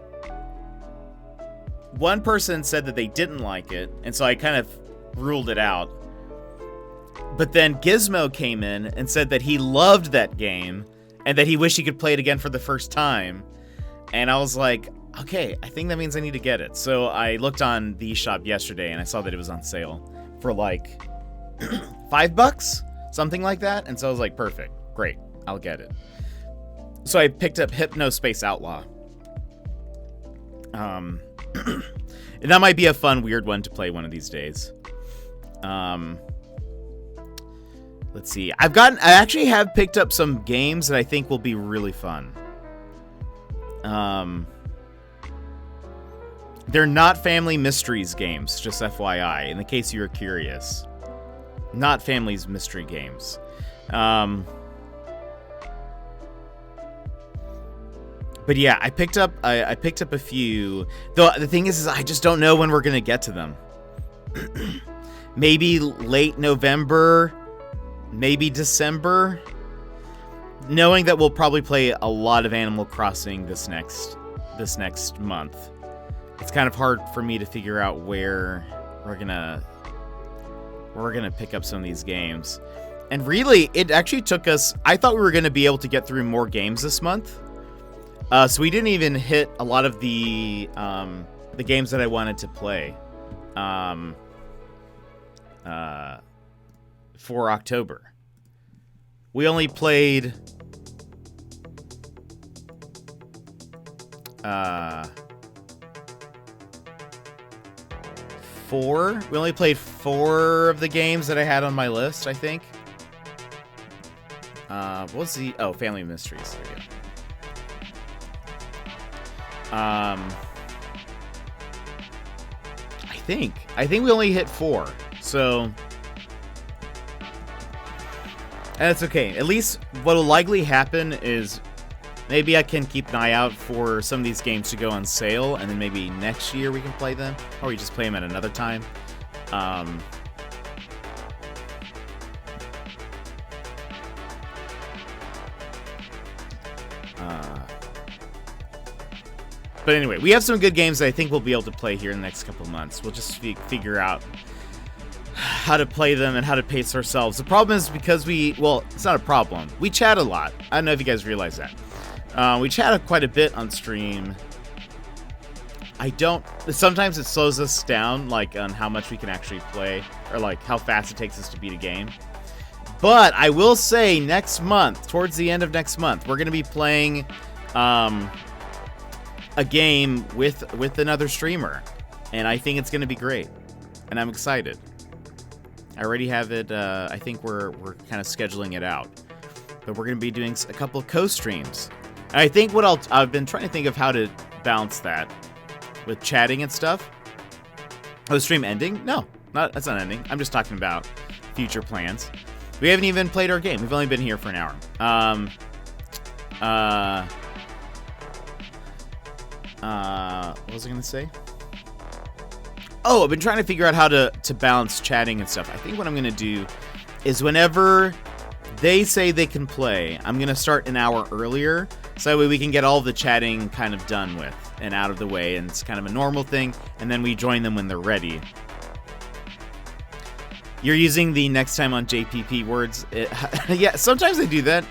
one person said that they didn't like it, and so I kind of ruled it out. But then Gizmo came in and said that he loved that game and that he wished he could play it again for the first time. And I was like, okay, I think that means I need to get it. So I looked on the eShop yesterday and I saw that it was on sale for like $5, something like that. And so I was like, perfect, great, I'll get it. So I picked up Hypnospace Outlaw. And that might be a fun, weird one to play one of these days. Let's see. I actually have picked up some games that I think will be really fun. They're not Family Mysteries games, just FYI, in the case you were curious. Not Family's Mystery games. But yeah, I picked up a few. Though the thing is I just don't know when we're gonna get to them. Maybe late November, maybe December. Knowing that we'll probably play a lot of Animal Crossing this next month, it's kind of hard for me to figure out where we're gonna pick up some of these games. And really, it actually took us. I thought we were gonna be able to get through more games this month. So we didn't even hit a lot of the games that I wanted to play for October. We only played four. We only played 4 of the games that I had on my list, I think. What was the... Oh, Family Mysteries. There we go. I think we only hit 4, so, and that's okay. At least what will likely happen is maybe I can keep an eye out for some of these games to go on sale, and then maybe next year we can play them, or we just play them at another time. But anyway, we have some good games that I think we'll be able to play here in the next couple of months. We'll just figure out how to play them and how to pace ourselves. The problem is because well, it's not a problem. We chat a lot. I don't know if you guys realize that. We chat quite a bit on stream. Sometimes it slows us down, like, on how much we can actually play, or, like, how fast it takes us to beat a game. But I will say next month, towards the end of next month, we're going to be playing a game with another streamer, and I think it's going to be great, and I'm excited. I already have it. I think we're kind of scheduling it out, but we're going to be doing a couple of co-streams. And I think I've been trying to think of how to balance that with chatting and stuff. Oh, the stream ending? No, that's not ending. I'm just talking about future plans. We haven't even played our game. We've only been here for an hour. What was I gonna say? Oh, I've been trying to figure out how to balance chatting and stuff. I think what I'm gonna do is whenever they say they can play, I'm gonna start an hour earlier, so that way we can get all the chatting kind of done with and out of the way, and it's kind of a normal thing, and then we join them when they're ready. You're using the next time on JPP words. Yeah, sometimes I do that.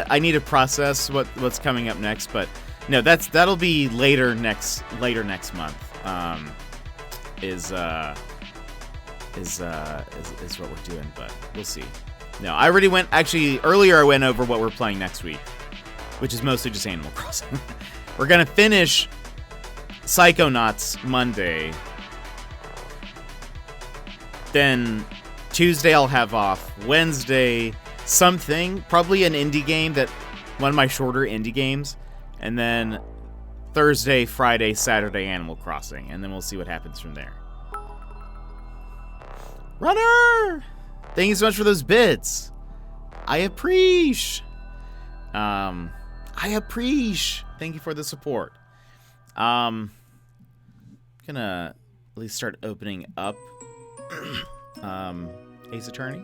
I need to process what's coming up next, but no, that'll be later next month. Is what we're doing, but we'll see. No, I already earlier I went over what we're playing next week, which is mostly just Animal Crossing. We're gonna finish Psychonauts Monday. Then Tuesday I'll have off. Wednesday, probably an indie game, one of my shorter indie games. And then Thursday, Friday, Saturday, Animal Crossing. And then we'll see what happens from there. Runner! Thank you so much for those bits. I appreciate. Thank you for the support. Gonna at least start opening up Ace Attorney.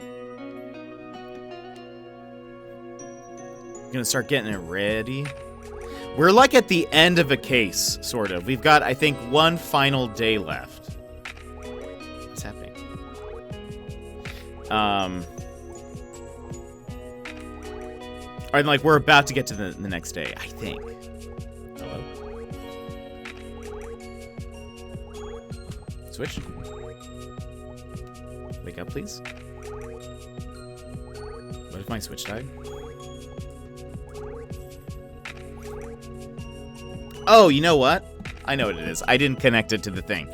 Gonna start getting it ready. We're like at the end of a case, sort of. We've got, I think, one final day left. What's happening? Or like we're about to get to the next day, I think. Hello? Switch. Wake up, please. What if my Switch died? Oh, you know what? I know what it is. I didn't connect it to the thing.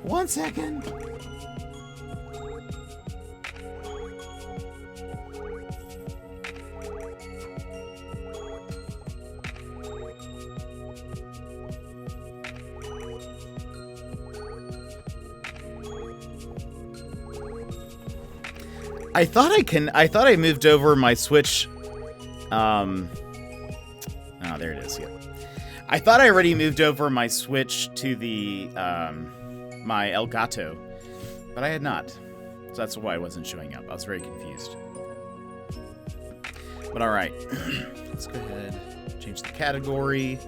1 second. I thought I moved over my Switch. Oh, there it is. Yeah. I thought I already moved over my Switch to the my Elgato, but I had not. So that's why it wasn't showing up. I was very confused. But all right, let's go ahead, change the category.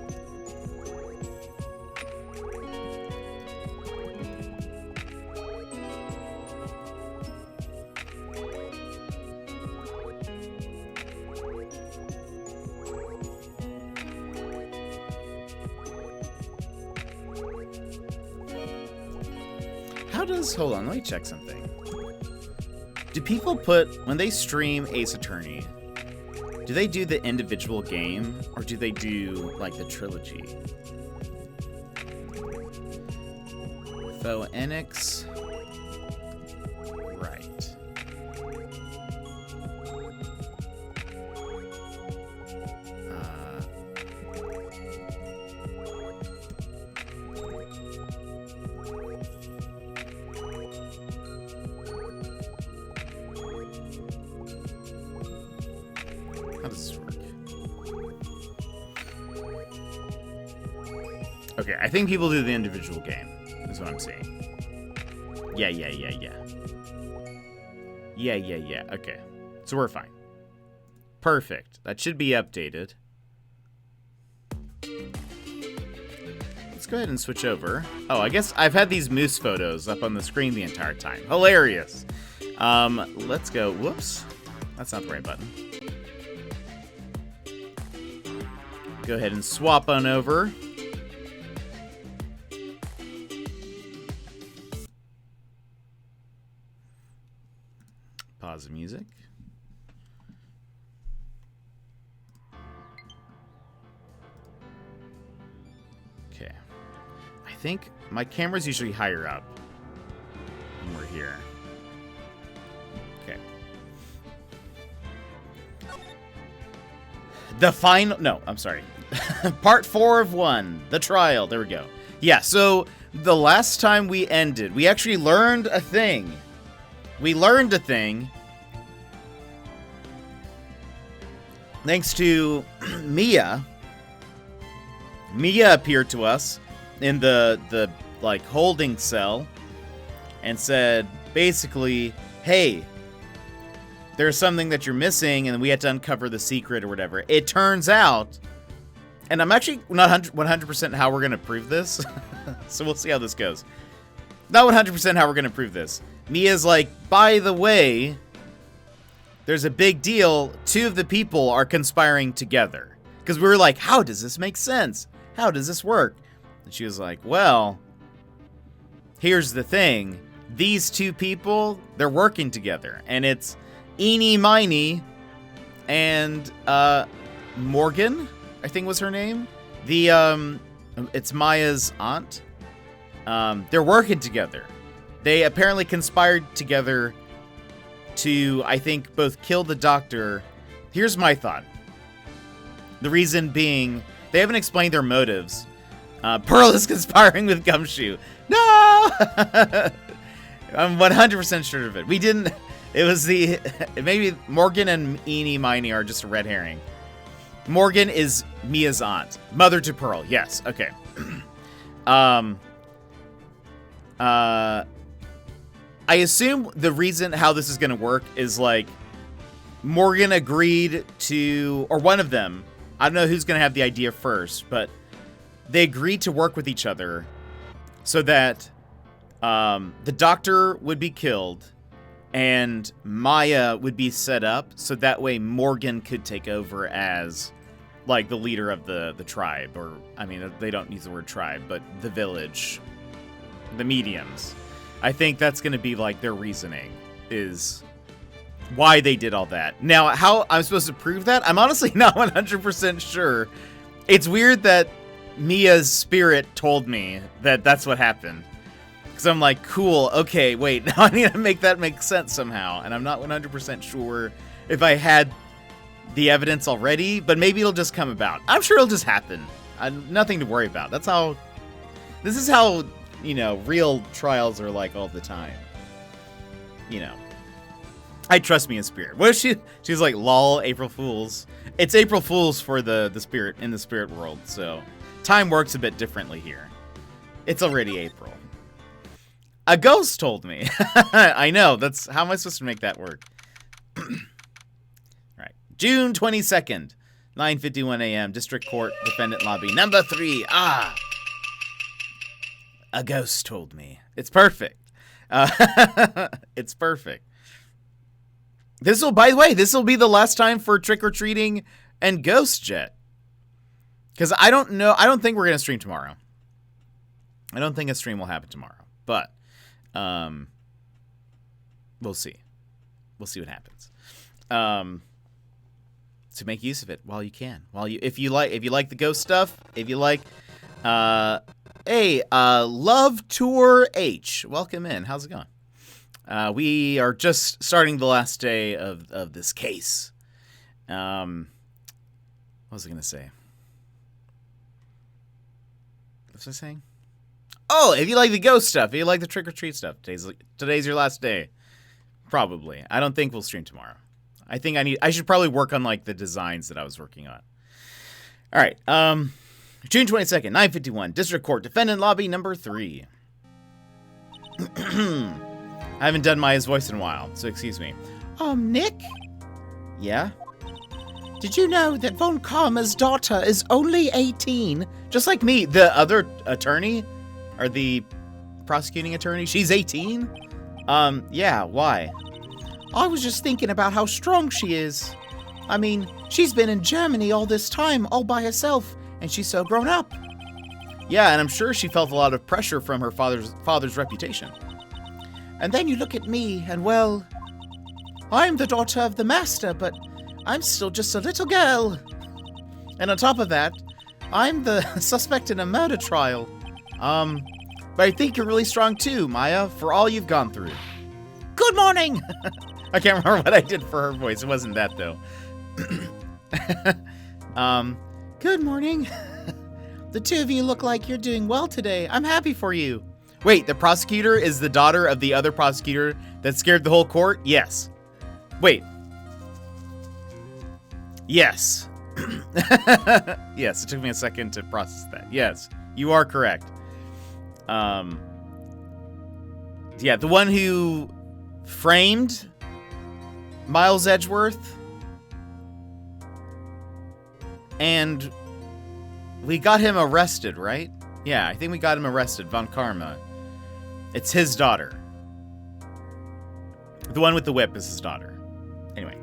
Hold on, let me check something. Do people when they stream Ace Attorney, do they do the individual game, or do they do, like, the trilogy? Enix. Right. Okay, I think people do the individual game, is what I'm saying. Yeah. Yeah. Okay. So we're fine. Perfect. That should be updated. go ahead and switch over. Oh, I guess I've had these moose photos up on the screen the entire time. Hilarious. Let's go. Whoops. That's not the right button. Go ahead and swap on over. Pause the music. Okay. I think my camera's usually higher up when we're here. Okay. The final... No, I'm sorry. Part 4 of 1. The trial. There we go. Yeah, so the last time we ended, we actually learned a thing. We learned a thing. Thanks to Mia. Mia appeared to us in the like holding cell and said basically, hey, there's something that you're missing and we had to uncover the secret or whatever. It turns out, and I'm actually not 100% how we're going to prove this. So we'll see how this goes. Not 100% how we're going to prove this. Mia's like, by the way, there's a big deal. 2 of the people are conspiring together. Because we were like, how does this make sense? How does this work? And she was like, well, here's the thing. These 2 people, they're working together. And it's Eenie Miney and Morgan, I think was her name. It's Maya's aunt. They're working together. They apparently conspired together to, I think, both kill the doctor. Here's my thought. The reason being, they haven't explained their motives. Pearl is conspiring with Gumshoe. No! I'm 100% sure of it. We didn't... It was the... Maybe Morgan and Eenie Miney are just a red herring. Morgan is Mia's aunt. Mother to Pearl. Yes. Okay. I assume the reason how this is going to work is like Morgan agreed to, or one of them, I don't know who's going to have the idea first, but they agreed to work with each other so that the doctor would be killed and Maya would be set up so that way Morgan could take over as like the leader of the tribe, or I mean, they don't use the word tribe, but the village, the mediums. I think that's going to be like their reasoning is why they did all that. Now, how I'm supposed to prove that? I'm honestly not 100% sure. It's weird that Mia's spirit told me that that's what happened. Because I'm like, cool, okay, wait, now I need to make that make sense somehow. And I'm not 100% sure if I had the evidence already, but maybe it'll just come about. I'm sure it'll just happen. Nothing to worry about. That's how... This is how... You know, real trials are like all the time. You know. I trust me in spirit. What if she's like, lol, April Fools. It's April Fools for the spirit, in the spirit world, so time works a bit differently here. It's already April. A ghost told me. I know, that's, how am I supposed to make that work? Right. June 22nd, 9:51 a.m., District Court, Defendant Lobby, number 3. Ah! A ghost told me. It's perfect. It's perfect. This will, by the way, this will be the last time for trick-or-treating and Ghost Jet. Because I don't know, I don't think we're going to stream tomorrow. I don't think a stream will happen tomorrow. But, we'll see. We'll see what happens. So make use of it while you can. If you like the ghost stuff, if you like, hey, Love Tour H, welcome in. How's it going? We are just starting the last day of this case. What was I going to say? What was I saying? Oh, if you like the ghost stuff, if you like the trick-or-treat stuff, today's your last day. Probably. I don't think we'll stream tomorrow. I think I should probably work on, like, the designs that I was working on. All right. June 22nd, 9:51, District Court, Defendant Lobby number 3. I haven't done Maya's voice in a while, so excuse me. Nick? Yeah? Did you know that Von Karma's daughter is only 18? Just like me, the other attorney, or the prosecuting attorney, she's 18? Yeah, why? I was just thinking about how strong she is. I mean, she's been in Germany all this time, all by herself, and she's so grown up. Yeah, and I'm sure she felt a lot of pressure from her father's reputation. And then you look at me, and well, I'm the daughter of the master, but I'm still just a little girl. And on top of that, I'm the suspect in a murder trial. But I think you're really strong too, Maya, for all you've gone through. Good morning! I can't remember what I did for her voice. It wasn't that, though. Good morning. The two of you look like you're doing well today. I'm happy for you. Wait, the prosecutor is the daughter of the other prosecutor that scared the whole court? Yes. Wait. Yes. Yes, it took me a second to process that. Yes, you are correct. Yeah, the one who framed Miles Edgeworth, and we got him arrested, right? Yeah, I think we got him arrested, Von Karma. It's his daughter. The one with the whip is his daughter. Anyway,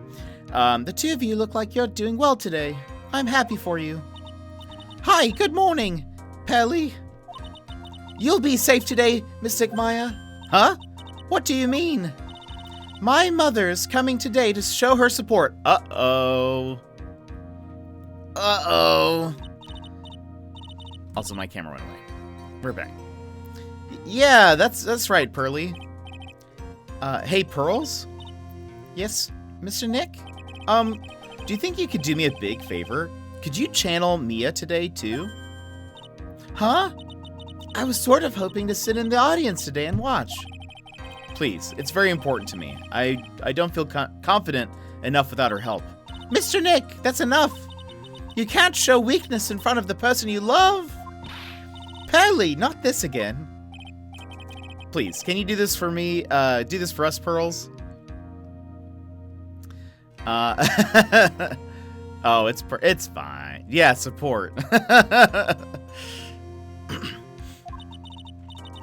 the two of you look like you're doing well today. I'm happy for you. Hi, good morning, Pelly. You'll be safe today, Mystic Maya. Huh? What do you mean? My mother's coming today to show her support. Uh-oh. Uh-oh. Also, my camera went away. We're back. Yeah, that's right, Pearly. Hey, Pearls? Yes, Mr. Nick? Do you think you could do me a big favor? Could you channel Mia today, too? Huh? I was sort of hoping to sit in the audience today and watch. Please, it's very important to me. I don't feel confident enough without her help. Mr. Nick, that's enough. You can't show weakness in front of the person you love. Pelly, not this again. Please, can you do this for me? Do this for us, Pearls? Oh, it's fine. Yeah, support.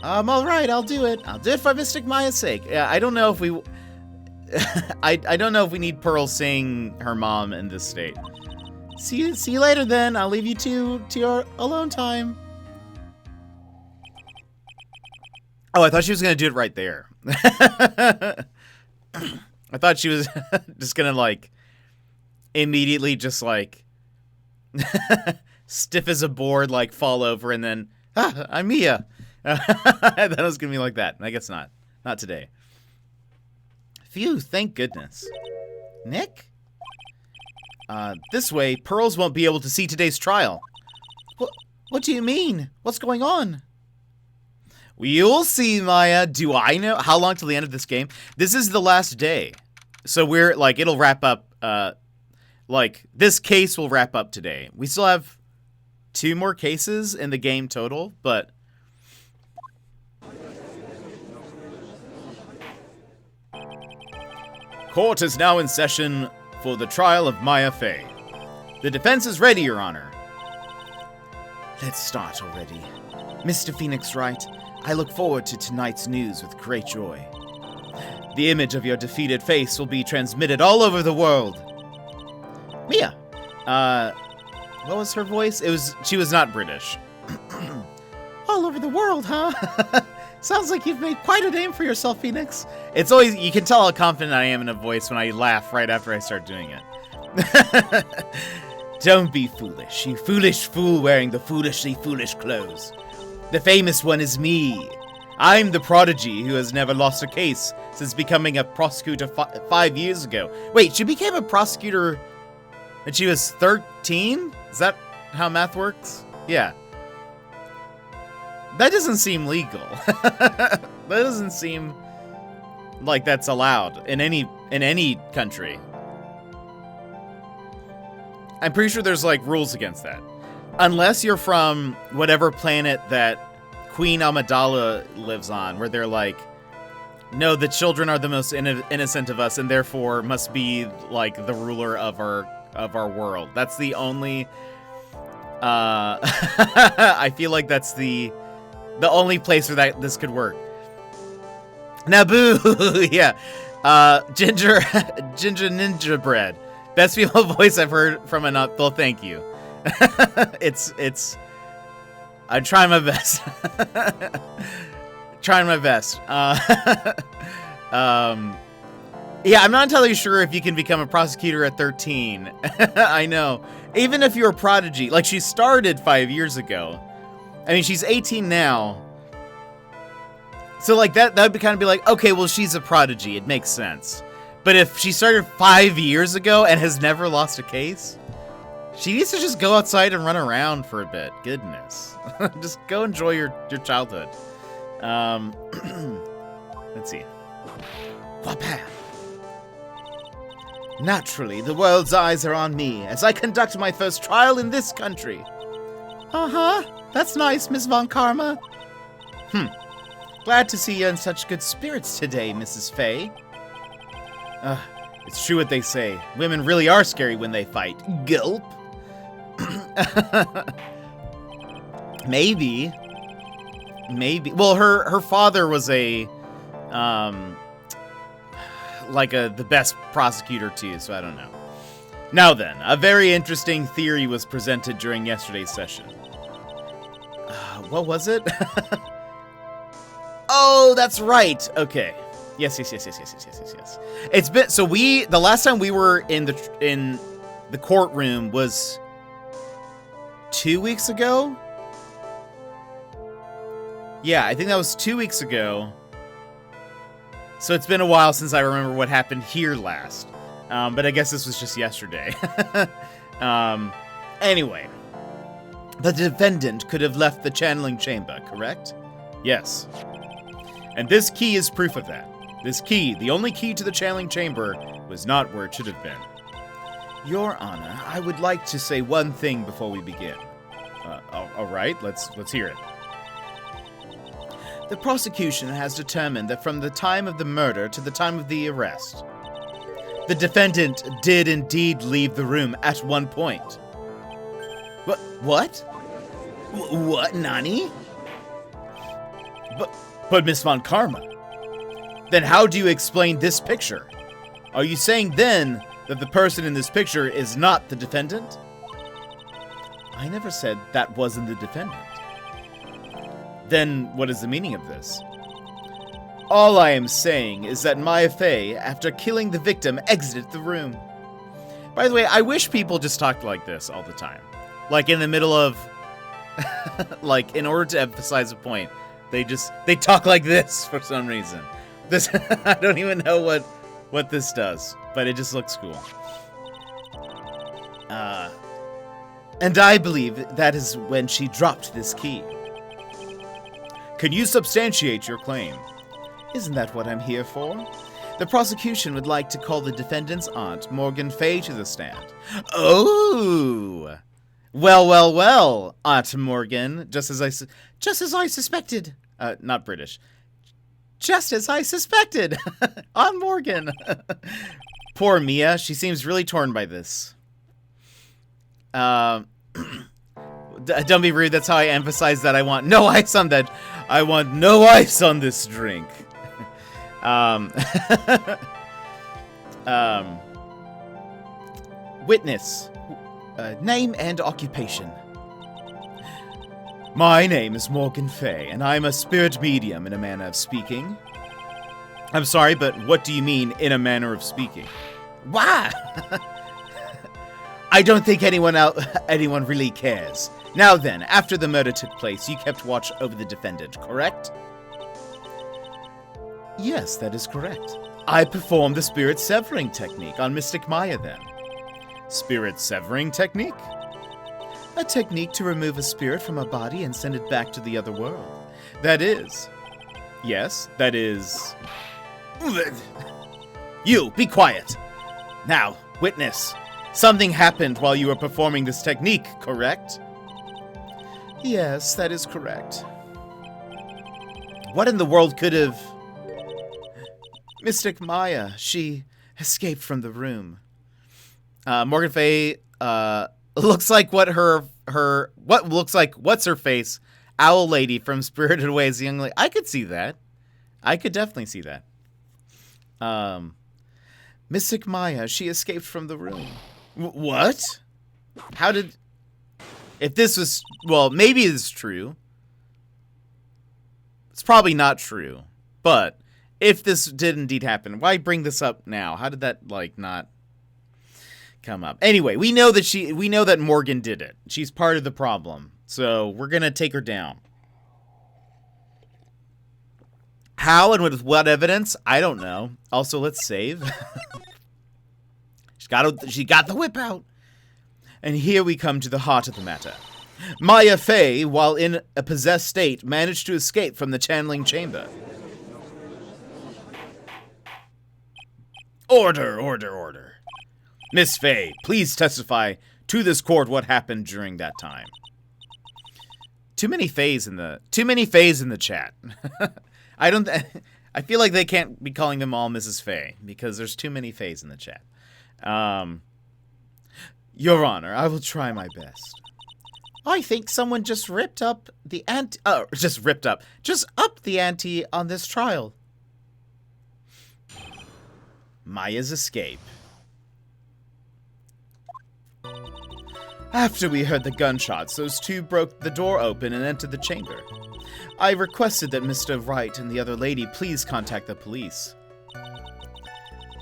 All right, I'll do it. I'll do it for Mystic Maya's sake. Yeah, I don't know if we... I don't know if we need Pearl seeing her mom in this state. See you later, then. I'll leave you to your alone time. Oh, I thought she was going to do it right there. I thought she was just going to, like, immediately just, like, stiff as a board, like, fall over and then, I'm Mia. I thought it was going to be like that. I guess not. Not today. Phew, thank goodness. Nick? This way, Pearls won't be able to see today's trial. What do you mean? What's going on? You'll see, Maya. Do I know? How long till the end of this game? This is the last day. So we're, like, it'll wrap up, like, this case will wrap up today. We still have 2 more cases in the game total, but... Court is now in session for the trial of Maya Fey. The defense is ready, Your Honor. Let's start already. Mr. Phoenix Wright, I look forward to tonight's news with great joy. The image of your defeated face will be transmitted all over the world. Mia, what was her voice? She was not British. All over the world, huh? Sounds like you've made quite a name for yourself, Phoenix. It's always, you can tell how confident I am in a voice when I laugh right after I start doing it. Don't be foolish, you foolish fool wearing the foolishly foolish clothes. The famous one is me. I'm the prodigy who has never lost a case since becoming a prosecutor 5 years ago. Wait, she became a prosecutor when she was 13? Is that how math works? Yeah. That doesn't seem legal. That doesn't seem like that's allowed in any country. I'm pretty sure there's like rules against that. Unless you're from whatever planet that Queen Amidala lives on, where they're like, no, the children are the most innocent of us and therefore must be like the ruler of our of our world. That's the only... I feel like that's the only place where this could work. Naboo! Yeah. Ginger Ninja Bread. Best female voice I've heard from an well, thank you. it's I'm trying my best. Trying my best. Yeah, I'm not entirely sure if you can become a prosecutor at 13. I know. Even if you're a prodigy, like she started 5 years ago. I mean, she's 18 now. So like that would kind of be like, okay, well, she's a prodigy. It makes sense. But if she started 5 years ago and has never lost a case, she needs to just go outside and run around for a bit. Goodness. Just go enjoy your childhood. Let's see. Whapam. Naturally, the world's eyes are on me as I conduct my first trial in this country. Uh-huh. That's nice, Miss Von Karma. Glad to see you in such good spirits today, Mrs. Fay. It's true what they say. Women really are scary when they fight. Gulp. Maybe. Well, her father was a, the best prosecutor too, so I don't know. Now then, a very interesting theory was presented during yesterday's session. What was it? Oh, that's right. Okay. Yes. It's been so the last time we were in the courtroom was 2 weeks ago. Yeah, I think that was 2 weeks ago. So it's been a while since I remember what happened here last. But I guess this was just yesterday. Anyway. The defendant could have left the channeling chamber, correct? Yes. And this key is proof of that. This key, the only key to the channeling chamber, was not where it should have been. Your Honor, I would like to say one thing before we begin. All right, let's hear it. The prosecution has determined that from the time of the murder to the time of the arrest, the defendant did indeed leave the room at one point. What? What, Nani? But Miss Von Karma, then how do you explain this picture? Are you saying then that the person in this picture is not the defendant? I never said that wasn't the defendant. Then what is the meaning of this? All I am saying is that Maya Fey, after killing the victim, exited the room. By the way, I wish people just talked like this all the time. Like in the middle of, like in order to emphasize a point, they talk like this for some reason. This, I don't even know what this does, but it just looks cool. And I believe that is when she dropped this key. Can you substantiate your claim? Isn't that what I'm here for? The prosecution would like to call the defendant's aunt, Morgan Fay, to the stand. Oh! Well, Aunt Morgan, just as I suspected. Not British. Just as I suspected. Aunt Morgan. Poor Mia, she seems really torn by this. Don't be rude, that's how I emphasize that I want no ice on that. I want no ice on this drink. Witness. Name and occupation. My name is Morgan Fay, and I'm a spirit medium in a manner of speaking. I'm sorry, but what do you mean, in a manner of speaking? Why? I don't think anyone really cares. Now then, after the murder took place, you kept watch over the defendant, correct? Yes, that is correct. I performed the spirit severing technique on Mystic Maya then. Spirit severing technique? A technique to remove a spirit from a body and send it back to the other world. That is... Yes, that is... You, be quiet! Now, witness. Something happened while you were performing this technique, correct? Yes, that is correct. What in the world could have... Mystic Maya, she escaped from the room. Morgan Fay looks like what looks like what's her face owl lady from Spirited Away as a young lady. I could see that. I could definitely see that. Mystic Maya, she escaped from the room. What? How did? If this was, well, maybe it's true. It's probably not true, but if this did indeed happen, why bring this up now? How did that like not come up? Anyway, we know that Morgan did it. She's part of the problem, so we're gonna take her down. How and with what evidence? I don't know. Also, let's save. She got the whip out. And here we come to the heart of the matter. Maya Fey, while in a possessed state, managed to escape from the channeling chamber. Order, order, order. Miss Fey, please testify to this court what happened during that time. Too many Fays in the chat. I feel like they can't be calling them all Mrs. Fey because there's too many Fays in the chat. Your Honor, I will try my best. I think someone just upped the ante on this trial. Maya's escape. After we heard the gunshots, those two broke the door open and entered the chamber. I requested that Mr. Wright and the other lady please contact the police.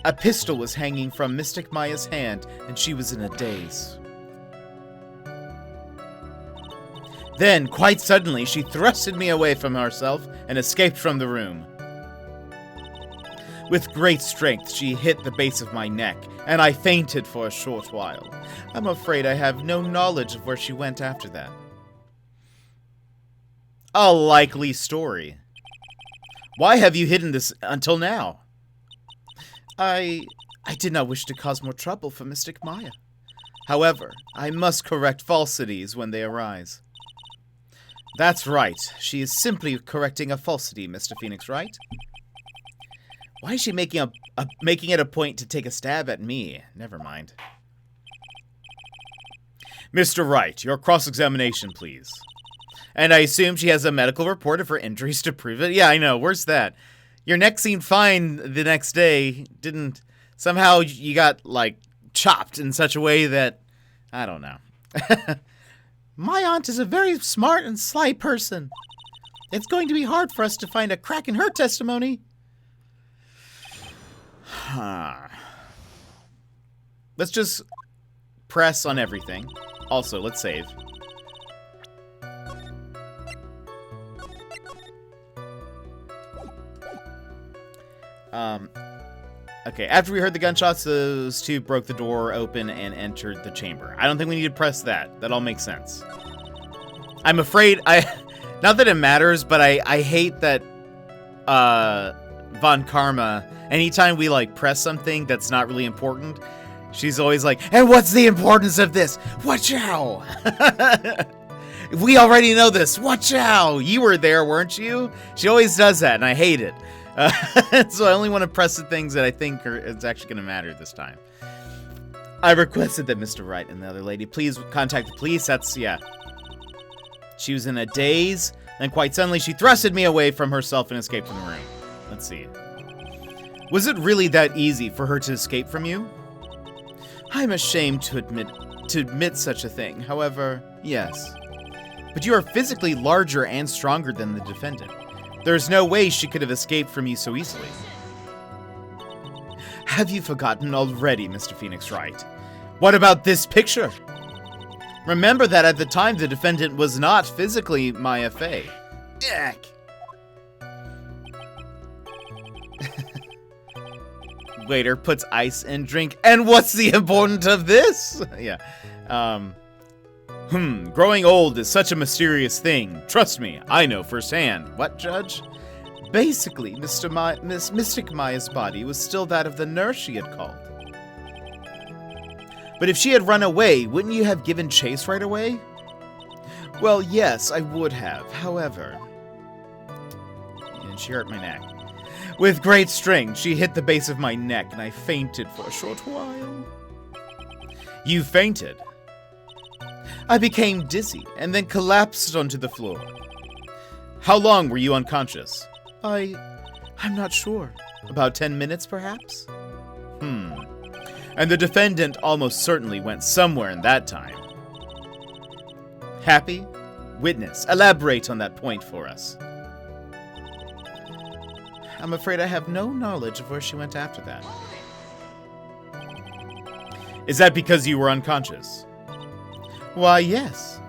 A pistol was hanging from Mystic Maya's hand, and she was in a daze. Then, quite suddenly, she thrusted me away from herself and escaped from the room. With great strength, she hit the base of my neck, and I fainted for a short while. I'm afraid I have no knowledge of where she went after that. A likely story. Why have you hidden this until now? I did not wish to cause more trouble for Mystic Maya. However, I must correct falsities when they arise. That's right. She is simply correcting a falsity, Mr. Phoenix Wright. Why is she making it a point to take a stab at me? Never mind. Mr. Wright, your cross-examination, please. And I assume she has a medical report of her injuries to prove it? Yeah, I know. Where's that? Your neck seemed fine the next day. Didn't... Somehow you got, like, chopped in such a way that... I don't know. My aunt is a very smart and sly person. It's going to be hard for us to find a crack in her testimony. Let's just press on everything. Also, let's save. Okay, after we heard the gunshots, those two broke the door open and entered the chamber. I don't think we need to press that. That all makes sense. I'm afraid not that it matters, but I hate that Von Karma, anytime we like press something that's not really important, she's always like, and what's the importance of this? Watch out! We already know this. Watch out! You were there, weren't you? She always does that, and I hate it. So I only want to press the things that I think it's actually going to matter this time. I requested that Mr. Wright and the other lady please contact the police. That's, yeah. She was in a daze, and quite suddenly she thrusted me away from herself and escaped from the room. Let's see. Was it really that easy for her to escape from you? I'm ashamed to admit such a thing. However, yes. But you are physically larger and stronger than the defendant. There's no way she could have escaped from you so easily. Have you forgotten already, Mr. Phoenix Wright? What about this picture? Remember that at the time the defendant was not physically Maya Fey. Yuck. Waiter puts ice in drink. And what's the importance of this? Yeah. Growing old is such a mysterious thing. Trust me, I know firsthand. What, Judge? Basically, Mystic Maya's body was still that of the nurse she had called. But if she had run away, wouldn't you have given chase right away? Well, yes, I would have. However... And she hurt my neck. With great strength, she hit the base of my neck, and I fainted for a short while. You fainted. I became dizzy and then collapsed onto the floor. How long were you unconscious? I'm not sure. About 10 minutes, perhaps? And the defendant almost certainly went somewhere in that time. Happy? Witness, elaborate on that point for us. I'm afraid I have no knowledge of where she went after that. Is that because you were unconscious? Why, yes.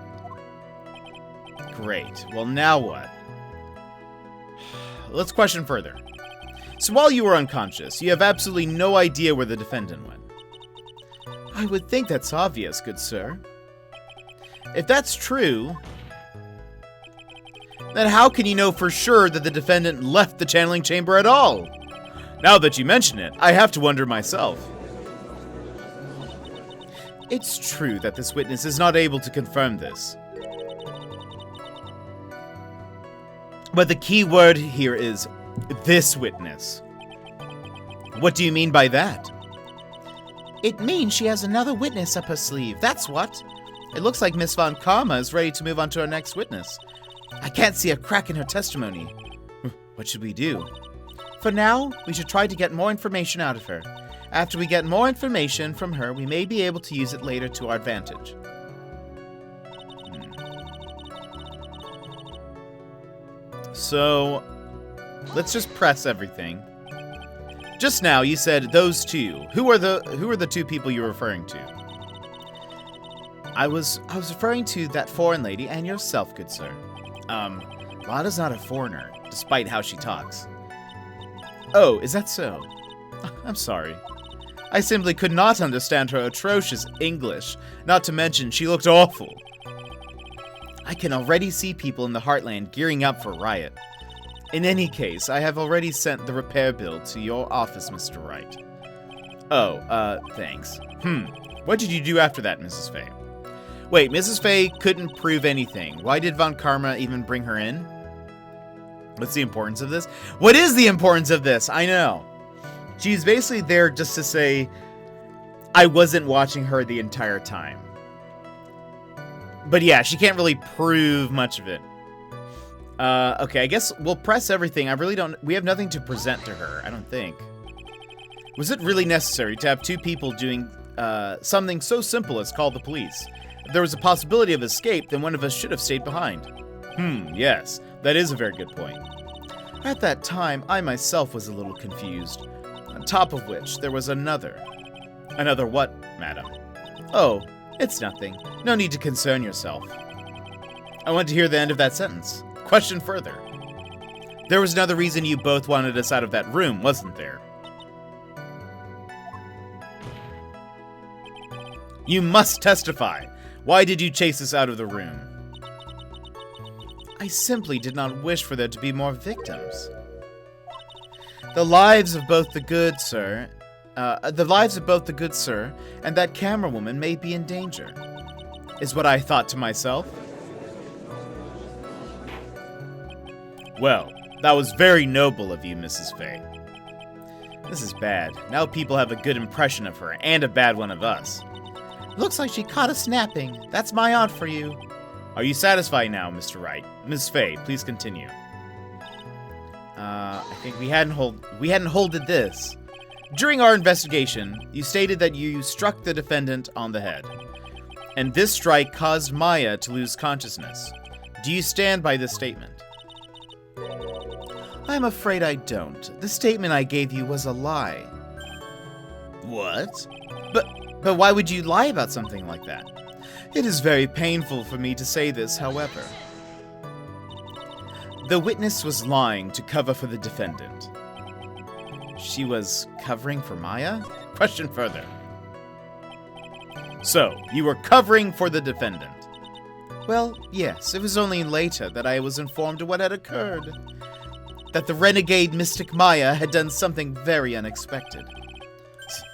Great. Well, now what? Let's question further. So while you were unconscious, you have absolutely no idea where the defendant went. I would think that's obvious, good sir. If that's true, then how can you know for sure that the defendant left the channeling chamber at all? Now that you mention it, I have to wonder myself. It's true that this witness is not able to confirm this. But the key word here is this witness. What do you mean by that? It means she has another witness up her sleeve, that's what. It looks like Miss Von Karma is ready to move on to our next witness. I can't see a crack in her testimony. What should we do? For now, we should try to get more information out of her. After we get more information from her, we may be able to use it later to our advantage. So, let's just press everything. Just now, you said those two. Who are the two people you're referring to? I was referring to that foreign lady and yourself, good sir. Lada's not a foreigner, despite how she talks. Oh, is that so? I'm sorry. I simply could not understand her atrocious English, not to mention she looked awful. I can already see people in the Heartland gearing up for a riot. In any case, I have already sent the repair bill to your office, Mr. Wright. Oh, thanks. What did you do after that, Mrs. Fay? Wait, Mrs. Fay couldn't prove anything. Why did Von Karma even bring her in? What's the importance of this? What is the importance of this? I know. She's basically there just to say, I wasn't watching her the entire time. But yeah, she can't really prove much of it. Okay, I guess we'll press everything. We have nothing to present to her, I don't think. Was it really necessary to have two people doing something so simple as call the police? If there was a possibility of escape, then one of us should have stayed behind. Yes, that is a very good point. At that time, I myself was a little confused. On top of which, there was another. Another what, madam? Oh, it's nothing. No need to concern yourself. I want to hear the end of that sentence. Question further. There was another reason you both wanted us out of that room, wasn't there? You must testify. Why did you chase us out of the room? I simply did not wish for there to be more victims. The lives of both the good sir, and that camera woman may be in danger, is what I thought to myself. Well, that was very noble of you, Mrs. Fay. This is bad. Now people have a good impression of her, and a bad one of us. Looks like she caught us napping. That's my aunt for you. Are you satisfied now, Mr. Wright? Ms. Fay, please continue. I think we hadn't holded this. During our investigation, you stated that you struck the defendant on the head, and this strike caused Maya to lose consciousness. Do you stand by this statement? I'm afraid I don't. The statement I gave you was a lie. What? But why would you lie about something like that? It is very painful for me to say this, however. The witness was lying to cover for the defendant. She was covering for Maya? Question further. So, you were covering for the defendant? Well, yes, it was only later that I was informed of what had occurred. That the renegade mystic Maya had done something very unexpected.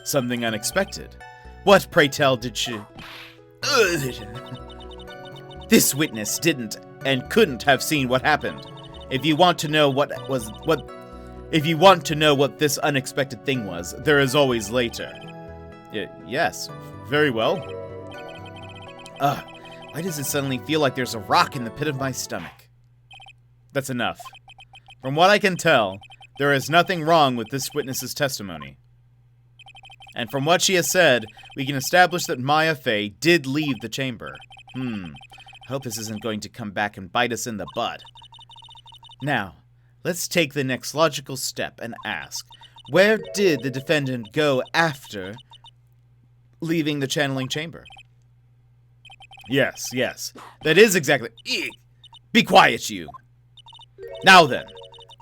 Something unexpected? What, pray tell, did she... This witness didn't and couldn't have seen what happened. If you want to know what this unexpected thing was, there is always later. Yes, Very well. Why does it suddenly feel like there's a rock in the pit of my stomach? That's enough. From what I can tell, there is nothing wrong with this witness's testimony. And from what she has said, we can establish that Maya Fey did leave the chamber. I hope this isn't going to come back and bite us in the butt. Now, let's take the next logical step and ask, where did the defendant go after leaving the channeling chamber? Yes. That is exactly... Be quiet, you! Now then,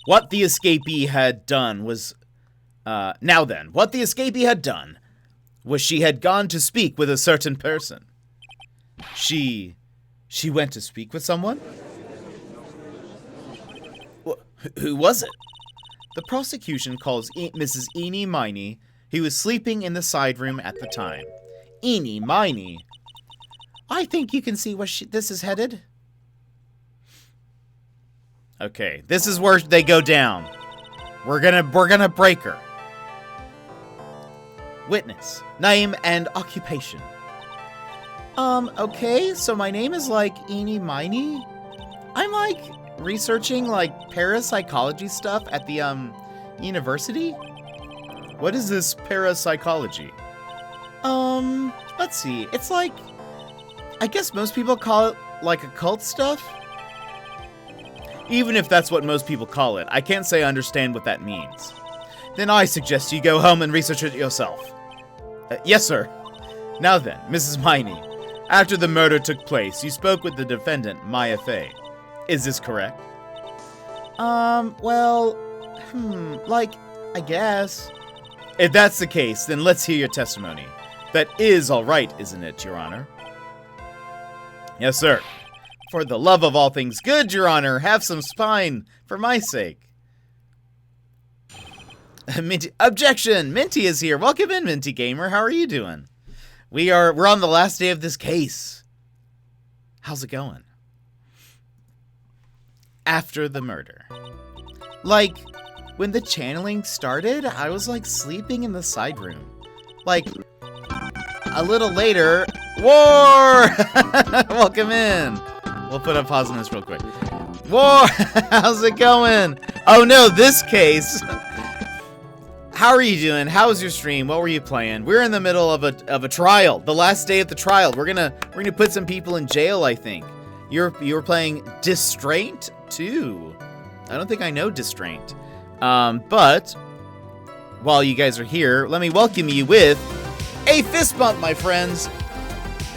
what the escapee had done was... she had gone to speak with a certain person. She went to speak with someone? Who was it? The prosecution calls Mrs. Eeny Miney, who was sleeping in the side room at the time. Eeny Miney. I think you can see where this is headed. Okay, this is where they go down. We're gonna break her. Witness, name and occupation. Okay, so my name is like Eeny Miney. I'm like researching like parapsychology stuff at the university. What is this parapsychology? Let's see. It's like, I guess most people call it like occult stuff. Even if that's what most people call it, I can't say I understand what that means. Then I suggest you go home and research it yourself. Yes, sir. Now then, Mrs. Miney, after the murder took place, you spoke with the defendant, Maya Fey. Is this correct? Like, I guess. If that's the case, then let's hear your testimony. That is all right, isn't it, Your Honor? Yes, sir. For the love of all things good, Your Honor, have some spine, for my sake. Minty, objection! Minty is here. Welcome in, Minty Gamer. How are you doing? We're on the last day of this case. How's it going? After the murder. Like, when the channeling started, I was like sleeping in the side room. Like, a little later, war! Welcome in. We'll put a pause on this real quick. War! How's it going? Oh no, this case. How are you doing? How was your stream? What were you playing? We're in the middle of a trial. The last day of the trial. We're gonna put some people in jail, I think. You were playing Distraint 2. I don't think I know Distraint. But while you guys are here, let me welcome you with a fist bump, my friends.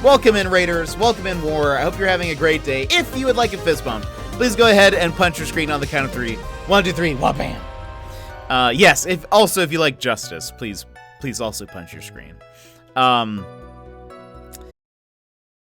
Welcome in, Raiders. Welcome in, War. I hope you're having a great day. If you would like a fist bump, please go ahead and punch your screen on the count of 3. 1, 2, 3. Wha-bam. Yes. If you like justice, please also punch your screen.